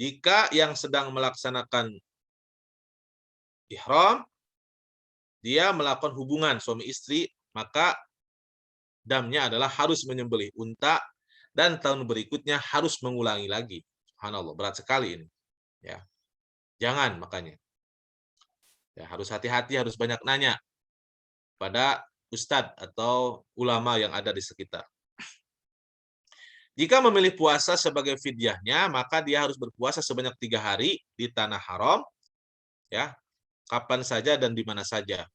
Jika yang sedang melaksanakan ihram dia melakukan hubungan suami istri, maka damnya adalah harus menyembelih unta dan tahun berikutnya harus mengulangi lagi. Subhanallah, berat sekali ini. Ya, jangan makanya. Ya, harus hati-hati, harus banyak nanya pada ustadz atau ulama yang ada di sekitar. Jika memilih puasa sebagai fidyahnya, maka dia harus berpuasa sebanyak 3 hari di tanah haram, ya, kapan saja dan di mana saja.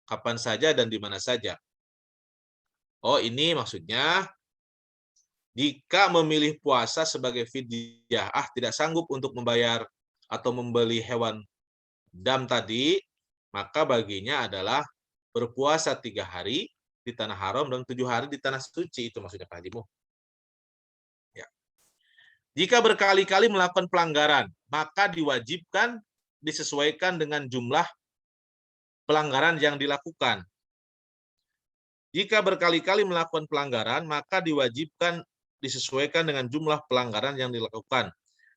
Kapan saja dan di mana saja. Oh, ini maksudnya jika memilih puasa sebagai fidyah, tidak sanggup untuk membayar atau membeli hewan dam tadi, maka baginya adalah berpuasa 3 hari di tanah haram dan 7 hari di tanah suci. Itu maksudnya Pak Haji Muh. Ya. Jika berkali-kali melakukan pelanggaran, maka diwajibkan disesuaikan dengan jumlah pelanggaran yang dilakukan. Jika berkali-kali melakukan pelanggaran, maka diwajibkan disesuaikan dengan jumlah pelanggaran yang dilakukan.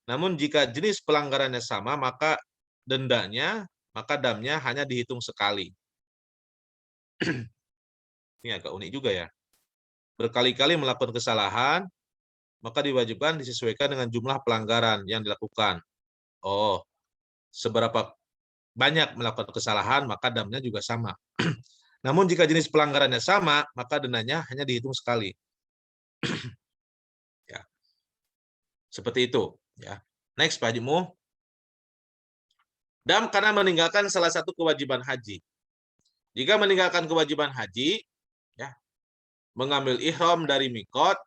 Namun jika jenis pelanggarannya sama, maka damnya hanya dihitung sekali. Ini agak unik juga ya. Berkali-kali melakukan kesalahan, maka diwajibkan disesuaikan dengan jumlah pelanggaran yang dilakukan. Oh, seberapa banyak melakukan kesalahan, maka damnya juga sama. Namun jika jenis pelanggarannya sama, maka dendanya hanya dihitung sekali. Ya. Seperti itu. Ya. Next, Pak Haji Muh. Dam karena meninggalkan salah satu kewajiban haji. Jika meninggalkan kewajiban haji, ya, mengambil ihram dari mikot,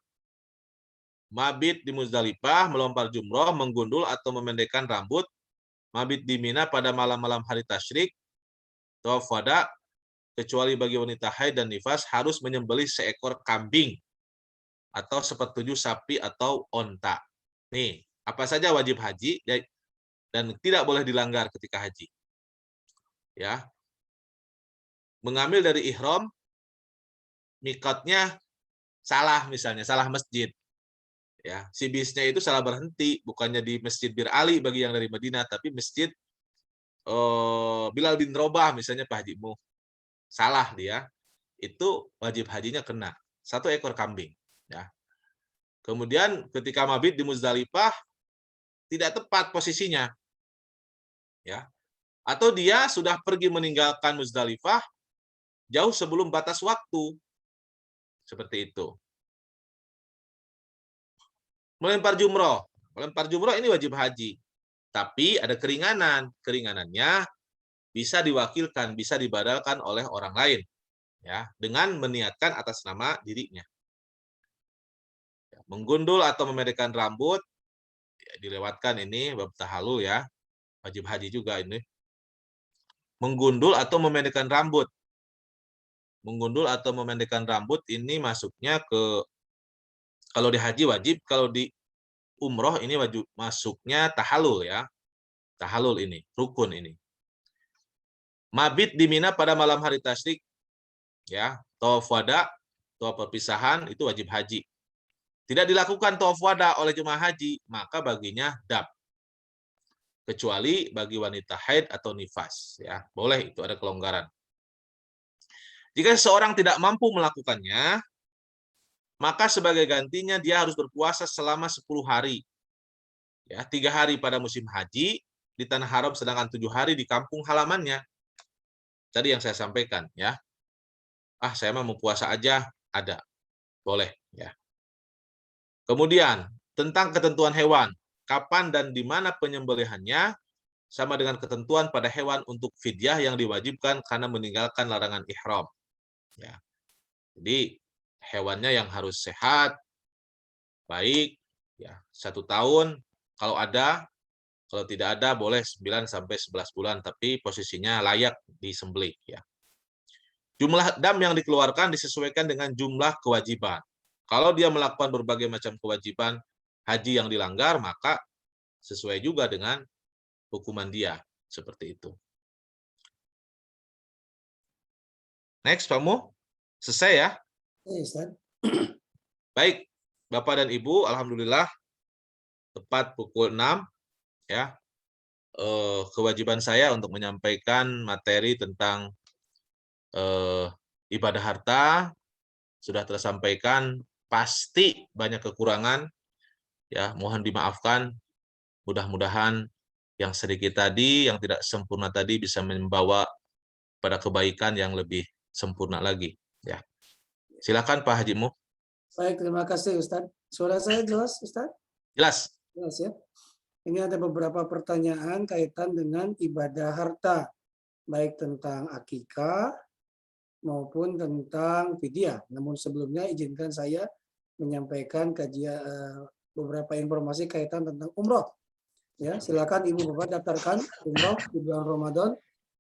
mabit di Muzdalifah, melempar jumroh, menggundul atau memendekkan rambut, mabit di Mina pada malam-malam hari tasyrik, tawaf wada, kecuali bagi wanita haid dan nifas harus menyembelih seekor kambing atau sepertujuh sapi atau onta. Nih, apa saja wajib haji dan tidak boleh dilanggar ketika haji. Ya. Mengambil dari ihram, mikotnya salah misalnya, salah masjid. Ya, si bisnya itu salah berhenti, bukannya di Masjid Bir Ali bagi yang dari Madinah, tapi Masjid Bilal bin Robah misalnya Pak Haji Muh. Salah dia, itu wajib hajinya kena 1 ekor kambing. Ya. Kemudian ketika mabit di Muzdalifah tidak tepat posisinya, ya, atau dia sudah pergi meninggalkan Muzdalifah jauh sebelum batas waktu, seperti itu. Melempar jumroh ini wajib haji, tapi ada keringanan. Keringanannya bisa diwakilkan, bisa dibadalkan oleh orang lain, ya, dengan meniatkan atas nama dirinya. Menggundul atau memendekkan rambut, ya, dilewatkan ini bab tahallul ya, wajib haji juga ini. Menggundul atau memendekkan rambut. Menggundul atau memendekkan rambut ini masuknya ke, kalau di haji wajib, kalau di umroh ini wajib masuknya tahallul ya. Tahallul ini, rukun ini. Mabit di Mina pada malam hari tasyrik, ya, tawaf wada, tawaf perpisahan itu wajib haji. Tidak dilakukan tawaf wada oleh jemaah haji, maka baginya dam. kecuali bagi wanita haid atau nifas, ya. Boleh, itu ada kelonggaran. Jika seseorang tidak mampu melakukannya, maka sebagai gantinya dia harus berpuasa selama 10 hari. Ya, 3 hari pada musim haji di tanah haram, sedangkan 7 hari di kampung halamannya. Tadi yang saya sampaikan, ya. Saya mau puasa aja, ada. Boleh, ya. Kemudian, tentang ketentuan hewan, kapan dan di mana penyembelihannya, sama dengan ketentuan pada hewan untuk fidyah yang diwajibkan karena meninggalkan larangan ihram. Ya. Jadi, hewannya yang harus sehat, baik, ya, 1 tahun, kalau ada, kalau tidak ada boleh 9 sampai 11 bulan, tapi posisinya layak disembelih, ya. Jumlah dam yang dikeluarkan disesuaikan dengan jumlah kewajiban. Kalau dia melakukan berbagai macam kewajiban haji yang dilanggar, maka sesuai juga dengan hukuman dia. Seperti itu. Next, Pak Mu. Selesai ya? Ustaz. Baik, Bapak dan Ibu, alhamdulillah tepat pukul 6 ya. Kewajiban saya untuk menyampaikan materi tentang ibadah harta sudah tersampaikan, pasti banyak kekurangan, ya, mohon dimaafkan. Mudah-mudahan yang sedikit tadi, yang tidak sempurna tadi bisa membawa pada kebaikan yang lebih sempurna lagi, ya. Silakan Pak Haji Mu. Baik, terima kasih Ustaz. Suara saya jelas Ustaz? Jelas. Jelas ya. Ini ada beberapa pertanyaan kaitan dengan ibadah harta, baik tentang akikah maupun tentang fidyah. Namun sebelumnya izinkan saya menyampaikan kajian beberapa informasi kaitan tentang umroh. Ya, silakan Ibu Bapak daftarkan umroh di bulan Ramadan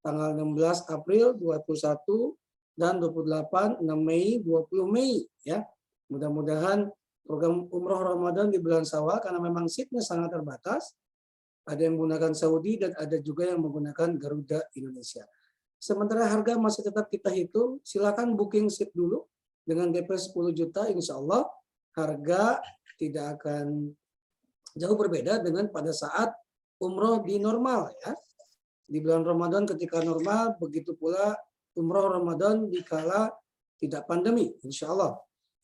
tanggal 16 April, 21 dan 28, 6 Mei, 20 Mei ya. Mudah-mudahan program umroh Ramadan di bulan Syawal karena memang seatnya sangat terbatas. Ada yang menggunakan Saudi dan ada juga yang menggunakan Garuda Indonesia. Sementara harga masih tetap kita hitung, silakan booking seat dulu dengan DP 10 juta, insya Allah harga tidak akan jauh berbeda dengan pada saat umroh di normal ya. Di bulan Ramadan ketika normal, begitu pula umroh Ramadan dikala tidak pandemi, insya Allah.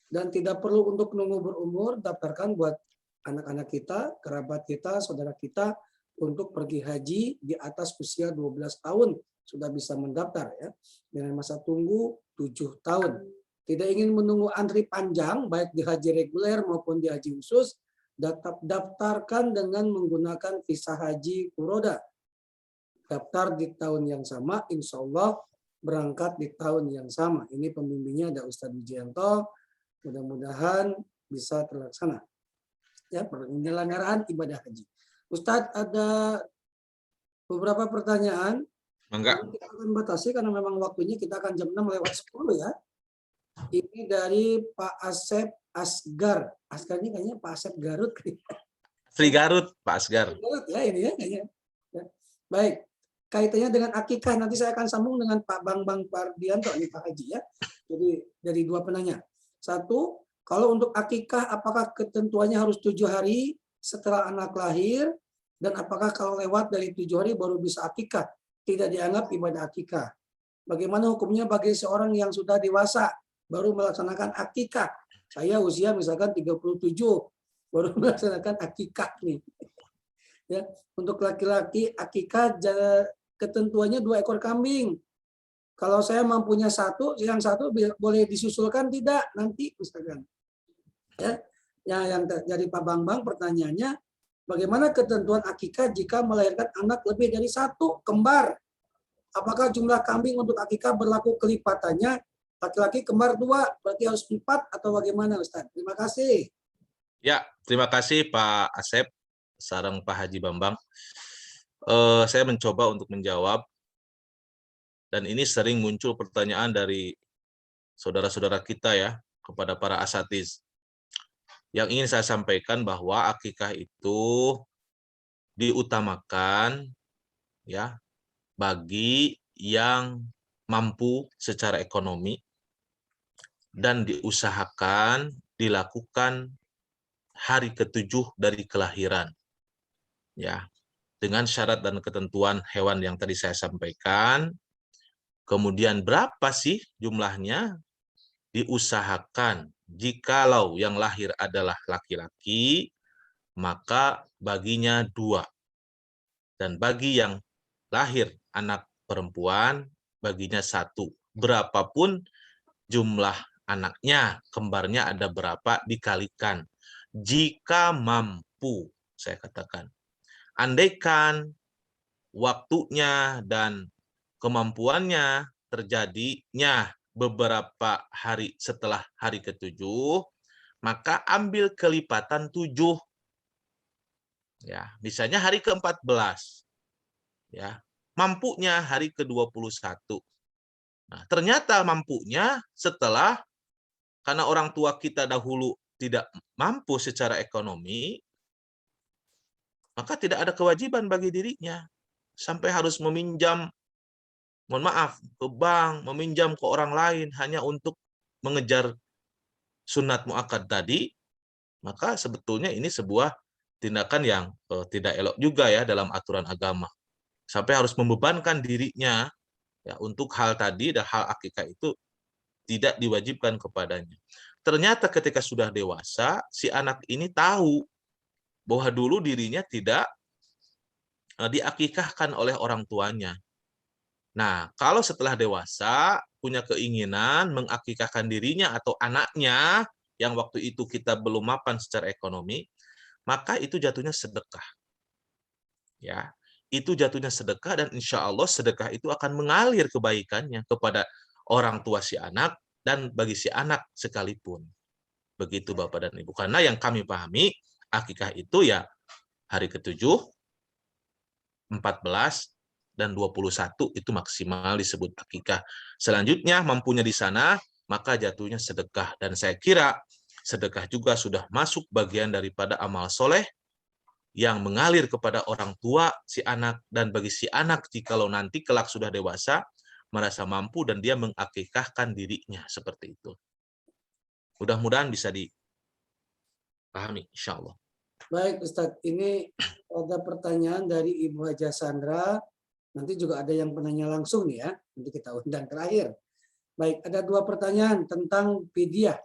Dan tidak perlu untuk nunggu berumur, daftarkan buat anak-anak kita, kerabat kita, saudara kita untuk pergi haji di atas usia 12 tahun sudah bisa mendaftar ya, dengan masa tunggu 7 tahun. Tidak ingin menunggu antri panjang baik di haji reguler maupun di haji khusus, daftarkan dengan menggunakan visa haji furoda. Daftar di tahun yang sama, insya Allah berangkat di tahun yang sama. Ini pembimbingnya ada Ustadz Wijianto. Mudah-mudahan bisa terlaksana. Ya, penyelenggaraan ibadah haji. Ustadz, ada beberapa pertanyaan. Mangga. Kita akan batasi karena memang waktunya kita akan jam 6 lewat 10 ya. Ini dari Pak Asep Asgar. Asgar ini kayaknya Pak Asep Garut. Asli Garut, Pak Asgar. Garut ya ini ya kayaknya. Ya. Baik. Kaitannya dengan akikah nanti saya akan sambung dengan Pak Bambang Pardianto ini Pak Haji ya. Jadi dari dua penanya. Satu, kalau untuk akikah apakah ketentuannya harus 7 hari setelah anak lahir, dan apakah kalau lewat dari 7 hari baru bisa akikah? Tidak dianggap ibadah akikah. Bagaimana hukumnya bagi seorang yang sudah dewasa baru melaksanakan akikah? Saya usia misalkan 37 baru melaksanakan akikah nih. Ya, untuk laki-laki akikah ketentuannya 2 ekor kambing. Kalau saya mampunya 1, yang 1 boleh disusulkan tidak nanti misalkan. Ya, yang dari Pak Bambang pertanyaannya, bagaimana ketentuan akikah jika melahirkan anak lebih dari 1 kembar? Apakah jumlah kambing untuk akikah berlaku kelipatannya? Laki-laki kembar 2, berarti harus 4 atau bagaimana Ustaz? Terima kasih. Ya, terima kasih Pak Asep, sareng Pak Haji Bambang. Saya mencoba untuk menjawab, dan ini sering muncul pertanyaan dari saudara-saudara kita ya, kepada para asatiz. Yang ingin saya sampaikan bahwa akikah itu diutamakan ya bagi yang mampu secara ekonomi dan diusahakan dilakukan hari ke-7 dari kelahiran. Ya. dengan syarat dan ketentuan hewan yang tadi saya sampaikan. Kemudian berapa sih jumlahnya? Diusahakan jikalau yang lahir adalah laki-laki, maka baginya 2. Dan bagi yang lahir anak perempuan, baginya 1. Berapapun jumlah anaknya, kembarnya ada berapa, dikalikan. Jika mampu, saya katakan. Andaikan waktunya dan kemampuannya terjadinya beberapa hari setelah hari ke-7, maka ambil kelipatan 7. Ya, misalnya hari ke-14. Ya, mampunya hari ke-21. Nah, ternyata mampunya setelah, karena orang tua kita dahulu tidak mampu secara ekonomi, maka tidak ada kewajiban bagi dirinya sampai harus meminjam, mohon maaf, ke bank, meminjam ke orang lain hanya untuk mengejar sunat muakkad tadi. Maka sebetulnya ini sebuah tindakan yang tidak elok juga ya dalam aturan agama. Sampai harus membebankan dirinya ya untuk hal tadi, dan hal akikah itu tidak diwajibkan kepadanya. Ternyata ketika sudah dewasa, si anak ini tahu bahwa dulu dirinya tidak diakikahkan oleh orang tuanya. Nah, kalau setelah dewasa punya keinginan mengakikahkan dirinya atau anaknya yang waktu itu kita belum mapan secara ekonomi, maka itu jatuhnya sedekah. Ya, itu jatuhnya sedekah, dan insya Allah sedekah itu akan mengalir kebaikannya kepada orang tua si anak dan bagi si anak sekalipun. Begitu Bapak dan Ibu. Karena yang kami pahami, akikah itu ya hari ke-7, 14, dan 21 itu maksimal disebut akikah. Selanjutnya mampunya di sana, maka jatuhnya sedekah. Dan saya kira sedekah juga sudah masuk bagian daripada amal soleh yang mengalir kepada orang tua si anak, dan bagi si anak jikalau nanti kelak sudah dewasa, merasa mampu dan dia mengakikahkan dirinya seperti itu. Mudah-mudahan bisa dipahami, insya Allah. Baik Ustadz, ini ada pertanyaan dari Ibu Haja Sandra. Nanti juga ada yang penanya langsung nih ya. Nanti kita undang terakhir. Baik, ada 2 pertanyaan tentang fidyah.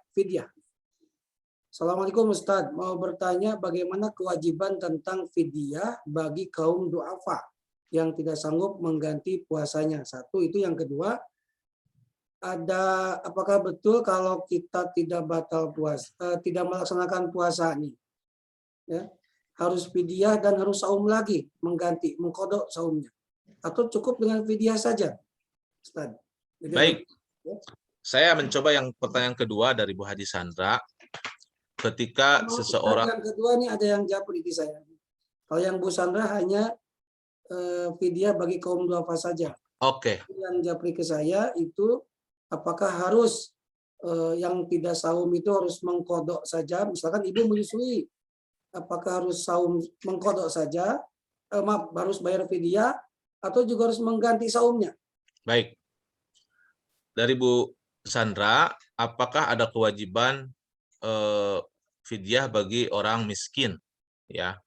Assalamualaikum Ustadz, mau bertanya bagaimana kewajiban tentang fidyah bagi kaum du'afa yang tidak sanggup mengganti puasanya. 1, itu. Yang kedua, apakah betul kalau kita tidak tidak melaksanakan puasa nih, ya, harus fidyah dan harus saum lagi, mengkodok saumnya, atau cukup dengan fidyah saja, Ustaz? Baik, saya mencoba yang pertanyaan kedua dari Bu Haji Sandra. Ketika seseorang, yang kedua nih ada yang japri di saya. Kalau yang Bu Sandra hanya fidyah bagi kaum du'afa saja. Oke. Yang japri ke saya itu, apakah harus yang tidak saum itu harus mengkodok saja? Misalkan ibu menyusui, apakah harus saum mengkodok saja? Harus bayar fidyah atau juga harus mengganti saumnya? Baik. Dari Bu Sandra, apakah ada kewajiban fidyah bagi orang miskin? Ya,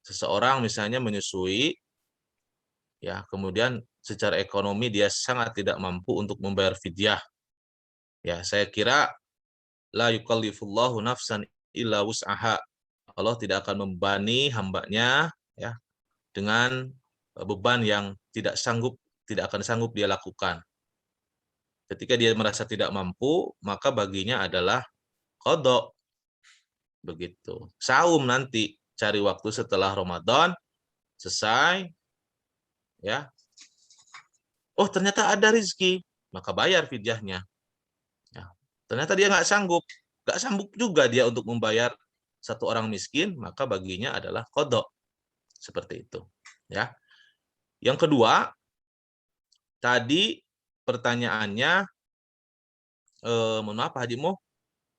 seseorang misalnya menyusui, ya, kemudian secara ekonomi dia sangat tidak mampu untuk membayar fidyah. Ya, saya kira la yukallifullahu nafsan illa wus'aha. Allah tidak akan membebani hambanya ya dengan beban yang tidak akan sanggup dia lakukan. Ketika dia merasa tidak mampu, maka baginya adalah qadha. Begitu. Saum nanti, cari waktu setelah Ramadan selesai, ya. Oh, ternyata ada rezeki, maka bayar fidyahnya. Ya. Ternyata dia nggak sanggup juga dia untuk membayar satu orang miskin, maka baginya adalah qadha. Seperti itu, ya. Yang kedua, tadi pertanyaannya, mohon maaf Pak Haji Mo,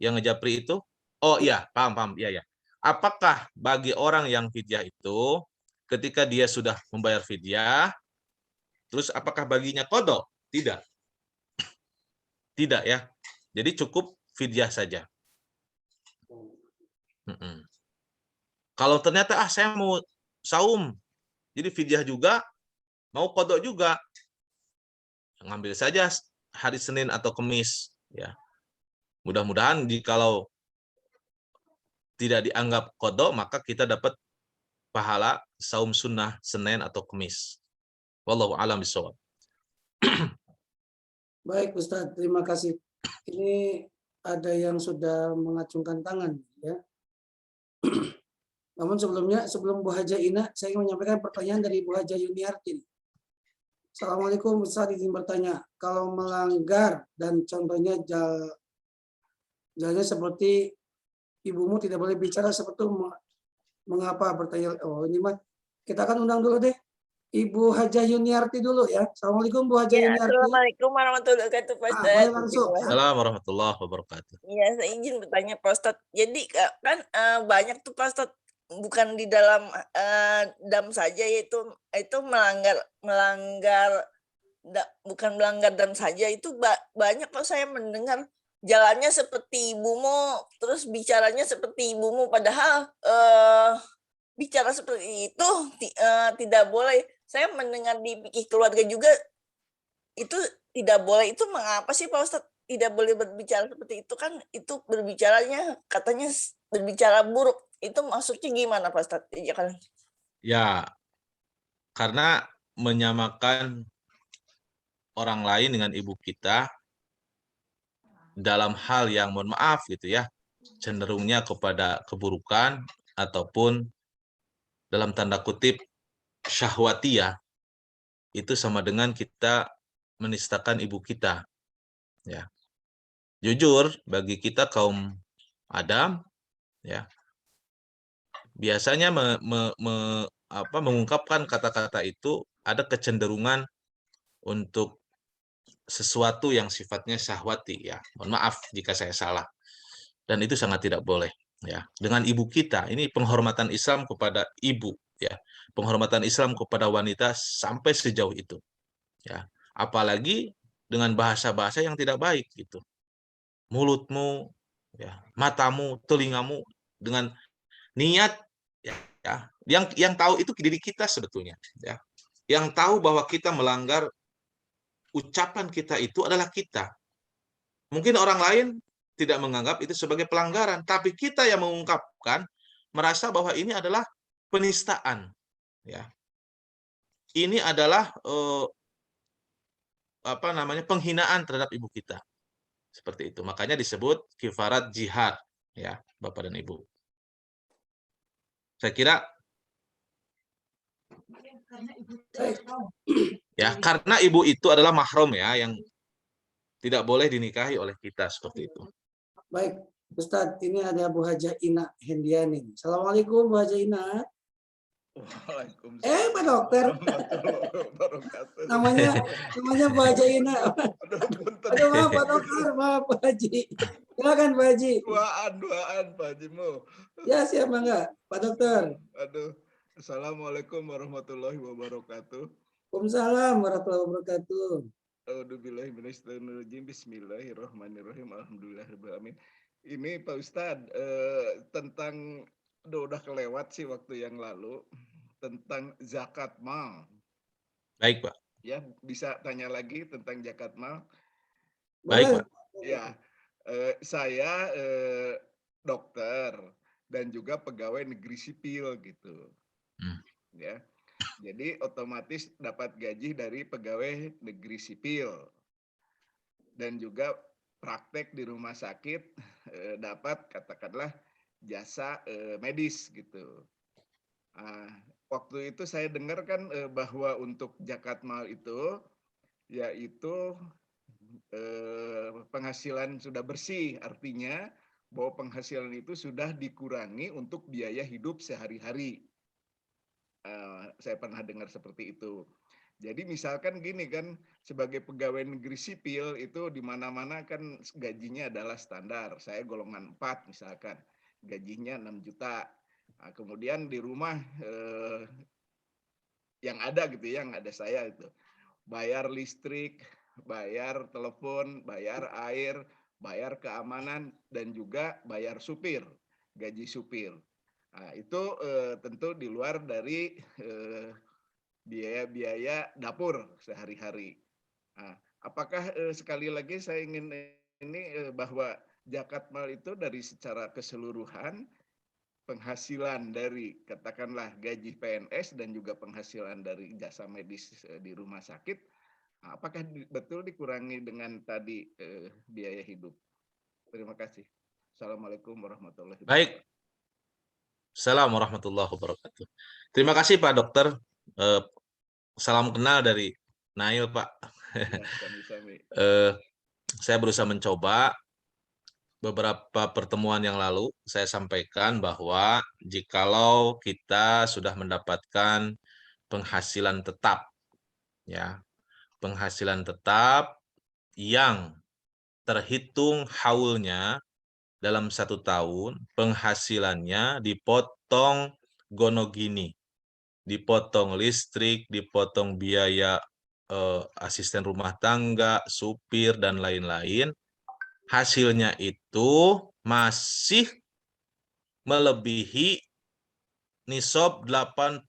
yang ngejapri itu, oh iya, paham, iya. Apakah bagi orang yang fidyah itu, ketika dia sudah membayar fidyah, terus apakah baginya qadha? Tidak. Tidak ya. Jadi cukup fidyah saja. Kalau ternyata saya mau saum. Jadi fidyah juga, mau qada juga. Ngambil saja hari Senin atau Kamis, ya. Mudah-mudahan jikalau tidak dianggap qada, maka kita dapat pahala saum sunnah Senin atau Kamis. Wallahu a'lam bishawab. Baik Ustadz, terima kasih. Ini ada yang sudah mengacungkan tangan, ya. Namun sebelumnya, sebelum Bu Haja Ina, saya ingin menyampaikan pertanyaan dari Bu Haja Yuniarti. Assalamualaikum, Ustadz izin bertanya. Kalau melanggar dan contohnya jalannya seperti ibumu tidak boleh bicara seperti itu, mengapa bertanya? Oh ini mah kita akan undang dulu deh Ibu Haja Yuniarti dulu ya. Assalamualaikum Bu Haja Ya, Yuniarti. Assalamualaikum warahmatullahi wabarakatuh, Pak Boleh Ustadz. langsung. Assalamualaikum warahmatullahi wabarakatuh. Iya, saya izin bertanya Pak Ustadz. Jadi kan banyak tuh Pak Ustadz, bukan di dalam dam saja, yaitu itu bukan melanggar dam saja, itu banyak kok saya mendengar jalannya seperti ibumu, terus bicaranya seperti ibumu, padahal bicara seperti itu tidak boleh. Saya mendengar di fikih keluarga juga itu tidak boleh. Itu mengapa sih Pak Ustadz tidak boleh berbicara seperti itu? Kan itu berbicaranya katanya berbicara buruk. Itu maksudnya gimana Pak Ustadz? Ya, karena menyamakan orang lain dengan ibu kita dalam hal yang mohon maaf gitu ya, cenderungnya kepada keburukan ataupun dalam tanda kutip syahwatiyah, itu sama dengan kita menistakan ibu kita, ya. Jujur bagi kita kaum Adam, ya, biasanya mengungkapkan kata-kata itu ada kecenderungan untuk sesuatu yang sifatnya syahwati, ya. Mohon maaf jika saya salah. Dan itu sangat tidak boleh, ya. Dengan ibu kita, ini penghormatan Islam kepada ibu, ya. Penghormatan Islam kepada wanita sampai sejauh itu, ya. Apalagi dengan bahasa-bahasa yang tidak baik gitu. Mulutmu, ya, matamu, telingamu dengan niat, ya, yang tahu itu diri kita sebetulnya, ya. Yang tahu bahwa kita melanggar, ucapan kita itu adalah kita. Mungkin orang lain tidak menganggap itu sebagai pelanggaran, tapi kita yang mengungkapkan merasa bahwa ini adalah penistaan, ya. Ini adalah penghinaan terhadap ibu kita. Seperti itu. Makanya disebut kifarat jihad, ya, Bapak dan Ibu. Saya kira ya, karena ibu itu adalah mahram, ya, yang tidak boleh dinikahi oleh kita, seperti itu. Baik, Ustadz, ini ada Bu Haja Ina Hendiani. Assalamualaikum Bu Haja Ina. Waalaikumsalam. Pak Dokter. Namanya Bu Haja Ina. Aduh, maaf Pak Dokter, maaf Pak Haji. Silakan Pak Haji. Duaan Pak Hajimu. Ya, siap enggak? Pak Dokter. Aduh. Assalamualaikum warahmatullahi wabarakatuh. Waalaikumsalam warahmatullahi wabarakatuh. A'udzubillahiminasyaitonirrajim. Bismillahirrahmanirrahim. Alhamdulillahirrahmanirrahim. Ini Pak Ustadz, tentang udah kelewat sih waktu yang lalu, tentang zakat mal. Baik, Pak. Ya, bisa tanya lagi tentang zakat mal. Baik, Pak. Ya, saya dokter dan juga pegawai negeri sipil gitu. Ya. Jadi otomatis dapat gaji dari pegawai negeri sipil. Dan juga praktek di rumah sakit dapat katakanlah jasa medis gitu. Waktu itu saya dengar kan bahwa untuk zakat mal itu yaitu penghasilan sudah bersih, artinya bahwa penghasilan itu sudah dikurangi untuk biaya hidup sehari-hari. Saya pernah dengar seperti itu. Jadi misalkan gini kan, sebagai pegawai negeri sipil itu di mana-mana kan gajinya adalah standar. Saya golongan 4 misalkan, gajinya 6 juta. Nah, kemudian di rumah yang ada gitu, yang ada saya itu bayar listrik, bayar telepon, bayar air, bayar keamanan, dan juga bayar supir, gaji supir. Nah, itu tentu di luar dari biaya-biaya dapur sehari-hari. Nah, apakah sekali lagi saya ingin ini bahwa zakat mal itu dari secara keseluruhan penghasilan dari katakanlah gaji PNS dan juga penghasilan dari jasa medis di rumah sakit, apakah betul dikurangi dengan tadi biaya hidup? Terima kasih. Assalamualaikum warahmatullahi wabarakatuh. Baik. Assalamualaikum warahmatullahi wabarakatuh. Terima kasih Pak Dokter. Salam kenal dari Nail, Pak. Ya, sami-sami. Saya berusaha mencoba. Beberapa pertemuan yang lalu saya sampaikan bahwa jikalau kita sudah mendapatkan penghasilan tetap, ya, penghasilan tetap yang terhitung haulnya dalam 1 tahun, penghasilannya dipotong gonogini, dipotong listrik, dipotong biaya asisten rumah tangga, supir, dan lain-lain, hasilnya itu masih melebihi nisab 85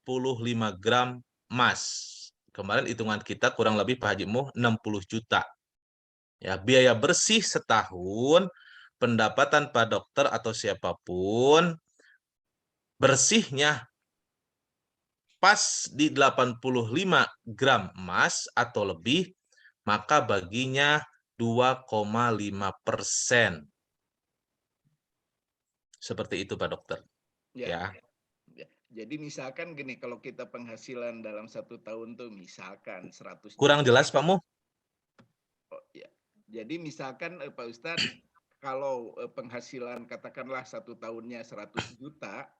gram emas. Kemarin hitungan kita kurang lebih Pak Haji Muh 60 juta. Ya, biaya bersih setahun, pendapatan Pak Dokter atau siapapun, bersihnya pas di 85 gram emas atau lebih, maka baginya 2,5%. Seperti itu Pak Dokter. Ya. Ya. Jadi misalkan gini, kalau kita penghasilan dalam 1 tahun tuh misalkan 100 Kurang juta. jelas Pak Muh? Oh, ya. Jadi misalkan Pak Ustadz, kalau penghasilan katakanlah 1 tahunnya 100 juta,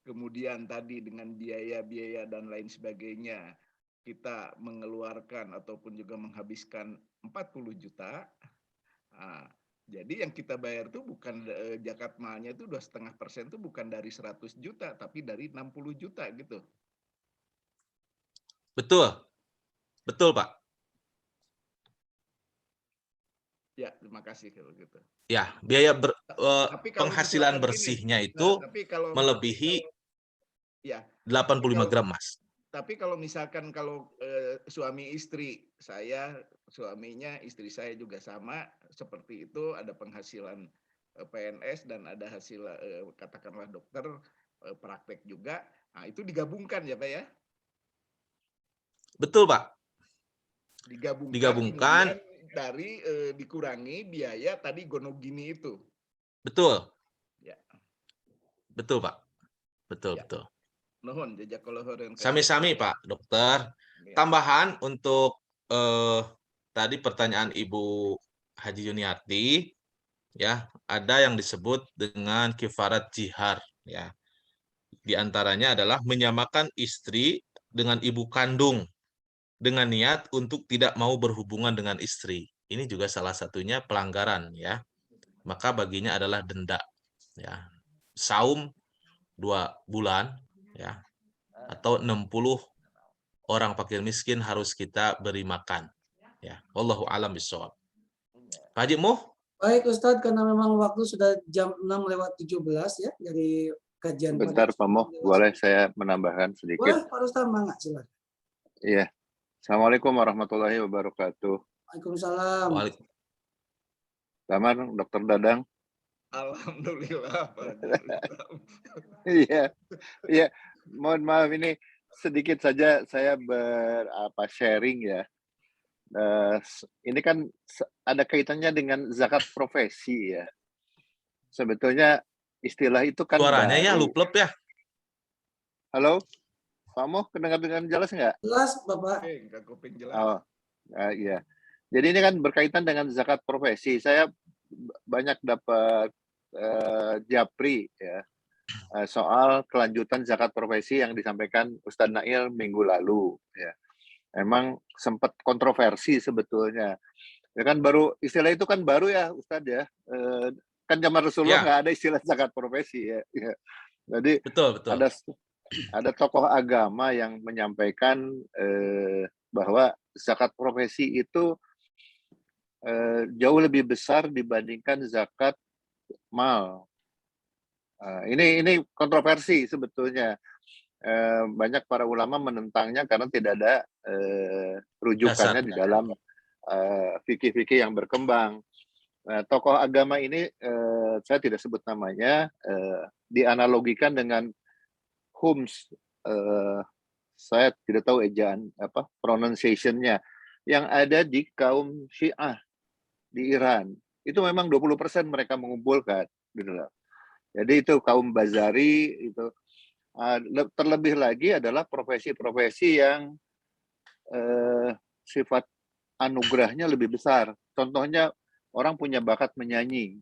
kemudian tadi dengan biaya-biaya dan lain sebagainya, kita mengeluarkan ataupun juga menghabiskan 40 juta, nah, jadi yang kita bayar tuh bukan zakat malnya itu 2,5% tuh bukan dari 100 juta, tapi dari 60 juta gitu. Betul. Betul Pak. Ya, terima kasih kalau gitu. Ya, biaya Tapi kalau penghasilan misalkan gini, bersihnya nah, itu tapi kalau melebihi ya, 85 gram emas. tapi kalau misalkan kalau suami istri, saya suaminya, istri saya juga sama seperti itu, ada penghasilan PNS dan ada hasil katakanlah dokter, praktek juga, nah itu digabungkan ya Pak ya? Betul Pak. Digabungkan kemudian dari dikurangi biaya tadi gonogini itu. Betul. Ya. Betul Pak. Betul, Ya. betul. Nuhun jazakallahu khairan. Sami-sami Pak Dokter. Ya. Tambahan untuk tadi pertanyaan Ibu Haji Yuniarti, ya, ada yang disebut dengan kifarat jihar, ya. Di antaranya adalah menyamakan istri dengan ibu kandung dengan niat untuk tidak mau berhubungan dengan istri. Ini juga salah satunya pelanggaran, ya. Maka baginya adalah denda, ya. Saum 2 bulan, ya. Atau 60 orang fakir miskin harus kita beri makan, ya. Wallahu a'lam bishawab. Pak Haji Muh? Baik Ustadz, karena memang waktu sudah jam 6:17 ya dari kajian. Bentar Pak Muh, boleh saya menambahkan sedikit? Boleh Pak Ustadz, mangga silakan. Iya. Assalamualaikum warahmatullahi wabarakatuh. Waalaikumsalam. Selamat Dokter Dadang. Alhamdulillah Pak. Iya. Iya, mohon maaf ini sedikit saja saya sharing ya. Ini kan ada kaitannya dengan zakat profesi ya. Sebetulnya istilah itu kan suaranya baru. Ya luplep ya. Halo, Pak Moh, kedengar dengan jelas nggak? Jelas Bapak. Kuping jelas. Oh, iya. Jadi ini kan berkaitan dengan zakat profesi. Saya banyak dapat japri ya soal kelanjutan zakat profesi yang disampaikan Ustadz Nail minggu lalu ya. Emang sempat kontroversi sebetulnya. Ya kan baru istilah itu kan baru ya Ustadz ya. Kan zaman Rasulullah nggak ada istilah zakat profesi ya. Jadi betul. Ada tokoh agama yang menyampaikan bahwa zakat profesi itu jauh lebih besar dibandingkan zakat mal. Ini kontroversi sebetulnya. Banyak para ulama menentangnya karena tidak ada rujukannya di dalam fikih-fikih yang berkembang. Tokoh agama ini, saya tidak sebut namanya, dianalogikan dengan Homs. Saya tidak tahu ejaan pronunciation-nya, yang ada di kaum Syiah di Iran. Itu memang 20% mereka mengumpulkan, gitu loh. Jadi itu kaum Bazari itu. Terlebih lagi adalah profesi-profesi yang sifat anugerahnya lebih besar. Contohnya orang punya bakat menyanyi.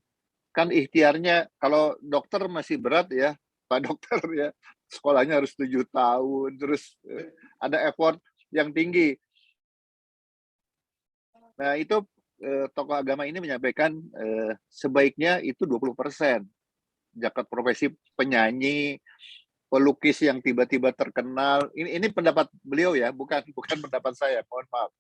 Kan ikhtiarnya, kalau dokter masih berat ya, Pak Dokter ya, sekolahnya harus 7 tahun, terus ada effort yang tinggi. Nah itu tokoh agama ini menyampaikan sebaiknya itu 20%. Zakat profesi penyanyi, pelukis yang tiba-tiba terkenal. Ini pendapat beliau ya, bukan pendapat saya, mohon maaf.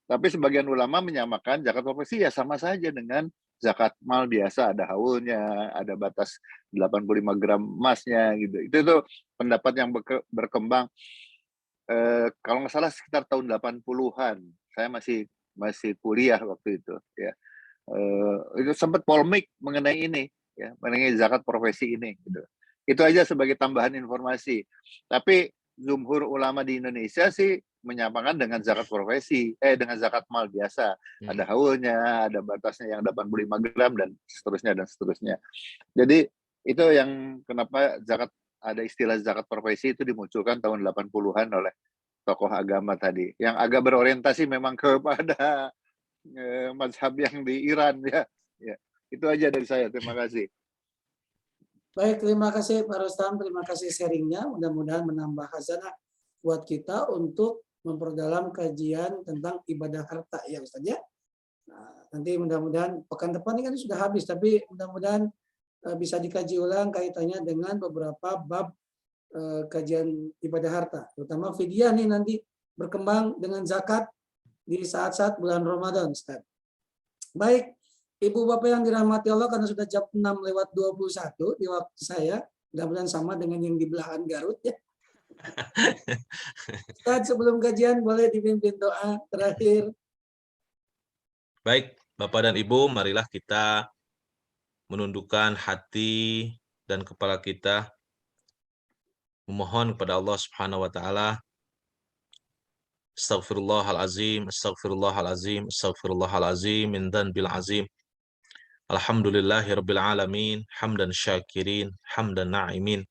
Tapi sebagian ulama menyamakan zakat profesi ya sama saja dengan zakat mal biasa, ada haulnya, ada batas 85 gram emasnya gitu. Itu pendapat yang berkembang. Kalau nggak salah sekitar tahun 80-an. Saya masih kuliah waktu itu ya. Itu sempat polemik mengenai ini ya, mengenai zakat profesi ini gitu. Itu aja sebagai tambahan informasi. Tapi jumhur ulama di Indonesia sih menyamakan dengan zakat profesi, dengan zakat mal biasa. Ada haulnya, ada batasnya yang 85 gram dan seterusnya. Jadi itu yang kenapa ada istilah zakat profesi itu dimunculkan tahun 80-an oleh tokoh agama tadi. Yang agak berorientasi memang kepada mazhab yang di Iran ya. Itu aja dari saya. Terima kasih. Baik, terima kasih Pak Rustam, terima kasih sharingnya. Mudah-mudahan menambah khazanah buat kita untuk memperdalam kajian tentang ibadah harta ya Ustaz ya. Nah, nanti mudah-mudahan pekan depan ini kan sudah habis, tapi mudah-mudahan bisa dikaji ulang kaitannya dengan beberapa bab kajian ibadah harta, terutama fidyah nih nanti berkembang dengan zakat di saat-saat bulan Ramadan, Ustaz. Baik, Ibu Bapak yang dirahmati Allah, karena sudah jam 6:21 di waktu saya, mudah-mudahan sama dengan yang di belahan Garut ya. Ustaz, sebelum kajian boleh dipimpin doa terakhir. Baik, Bapak dan Ibu, marilah kita menundukkan hati dan kepala kita memohon kepada Allah Subhanahu wa taala. Astaghfirullahalazim, astaghfirullahalazim, astaghfirullahalazim min dzanbil azim. Alhamdulillahirabbil alamin, hamdan syakirin, hamdan na'imin,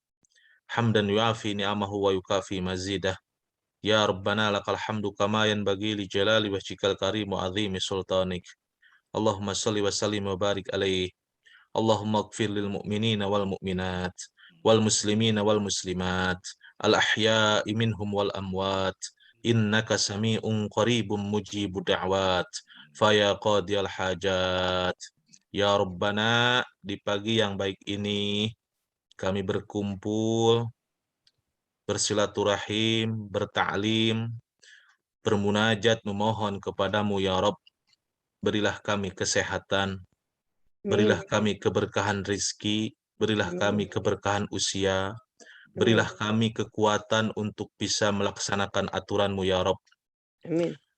hamdan yuafi ni'amahu wa yukafi mazidah. Ya Rabbana lakal hamdu kama yanbaghi li jalali wajhikal karim wa azimi sultanik. Allahumma shalli wa sallim wa barik alaihi. Allahumma ighfir lil mu'minina wal mu'minat wal muslimina wal muslimat al ahya'i minhum wal amwat innaka sami'un qaribun mujibud da'wat faya qadiyal hajat. Ya Rabbana, di pagi yang baik ini kami berkumpul, bersilaturahim, bertaklim, bermunajat, memohon kepadamu ya Rabb, berilah kami kesehatan, berilah kami keberkahan rizki, berilah kami keberkahan usia, berilah kami kekuatan untuk bisa melaksanakan aturan-Mu ya Rabb.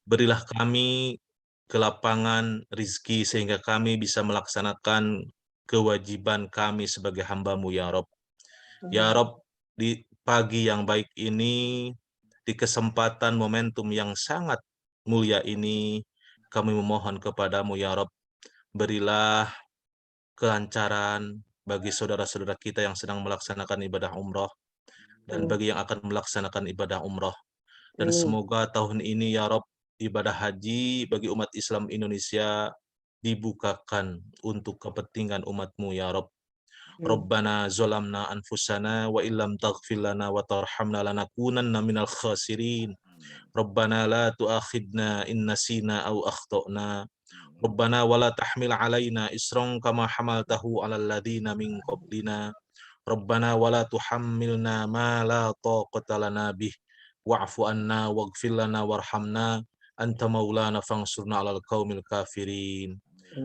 Berilah kami kelapangan rizki sehingga kami bisa melaksanakan kewajiban kami sebagai hamba-Mu ya Rabb. Ya Rabb, di pagi yang baik ini, di kesempatan momentum yang sangat mulia ini, kami memohon kepadamu ya Rabb, berilah kelancaran bagi saudara-saudara kita yang sedang melaksanakan ibadah umroh, dan bagi yang akan melaksanakan ibadah umroh. Dan semoga tahun ini ya Rabb, ibadah haji bagi umat Islam Indonesia dibukakan untuk kepentingan umat-Mu ya Rabb. Rabbana zolamna anfusana wa illam taghfir lana wa tarhamna lanakunanna minal khasirin. Rabbana la tu'akhidna in nasina aw akhtana. Rabbana wa la tahmil alaina isran kama hamaltahu 'alal ladzina min qablina. Rabbana wa la tuhammilna ma la taqata lana bih. Wa'fu anna waghfir lana warhamna anta maulana fansurna 'alal qaumil kafirin.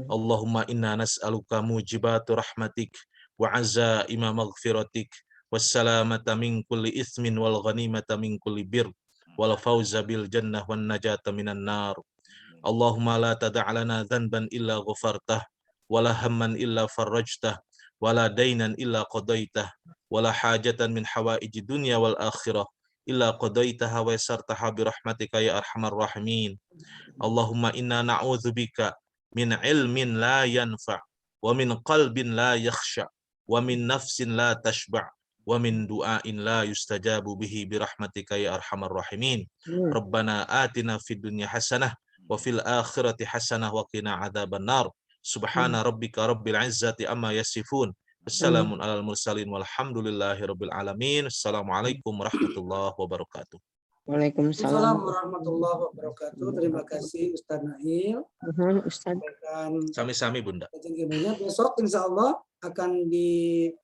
Allahumma inna nas'aluka mujibatu rahmatik وعزائم مغفرتك والسلامة من كل إثم والغنيمة من كل بر والفوز بالجنة والنجاة من النار. اللهم لا تدع لنا ذنبا إلا غفرته ولا هما إلا فرجته ولا دينا إلا قضيته ولا حاجة من حوائج الدنيا والآخرة إلا قضيتها ويسرتها برحمتك يا أرحم الراحمين. اللهم إنا نعوذ بك من علم لا ينفع ومن قلب لا يخشع ومن نفس لا تشبع ومن دعاء لا يستجاب به برحمتك يا أرحم الراحمين. ربنا آتنا في الدنيا حسنة وفي الآخرة حسنة وقنا عذاب النار. سبحان ربك رب العزة أما يصفون والسلام على المرسلين والحمد لله رب العالمين. السلام عليكم ورحمة الله وبركاته. Waalaikumsalam. Assalamualaikum warahmatullahi wabarakatuh. Terima kasih Ustaz Nail. Ustaz. Dan Sami-sami Bunda. kajian ilmunya besok insya Allah akan dipimpin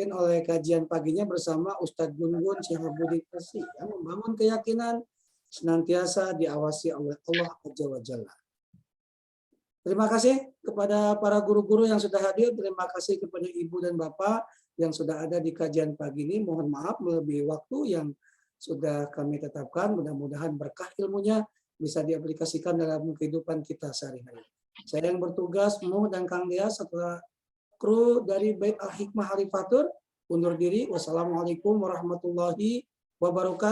oleh kajian paginya bersama Ustadz Gun-Gun Syihabuddin Persi yang membangun keyakinan senantiasa diawasi oleh Allah Azza wa Jalla. Terima kasih kepada para guru-guru yang sudah hadir. Terima kasih kepada Ibu dan Bapak yang sudah ada di kajian pagi ini. Mohon maaf melebihi waktu yang sudah kami tetapkan. Mudah-mudahan berkah ilmunya bisa diaplikasikan dalam kehidupan kita sehari-hari. Saya yang bertugas, Mu dan Kang Dea, serta kru dari Bait Al Hikmah Harifatur, undur diri. Wassalamualaikum warahmatullahi wabarakatuh.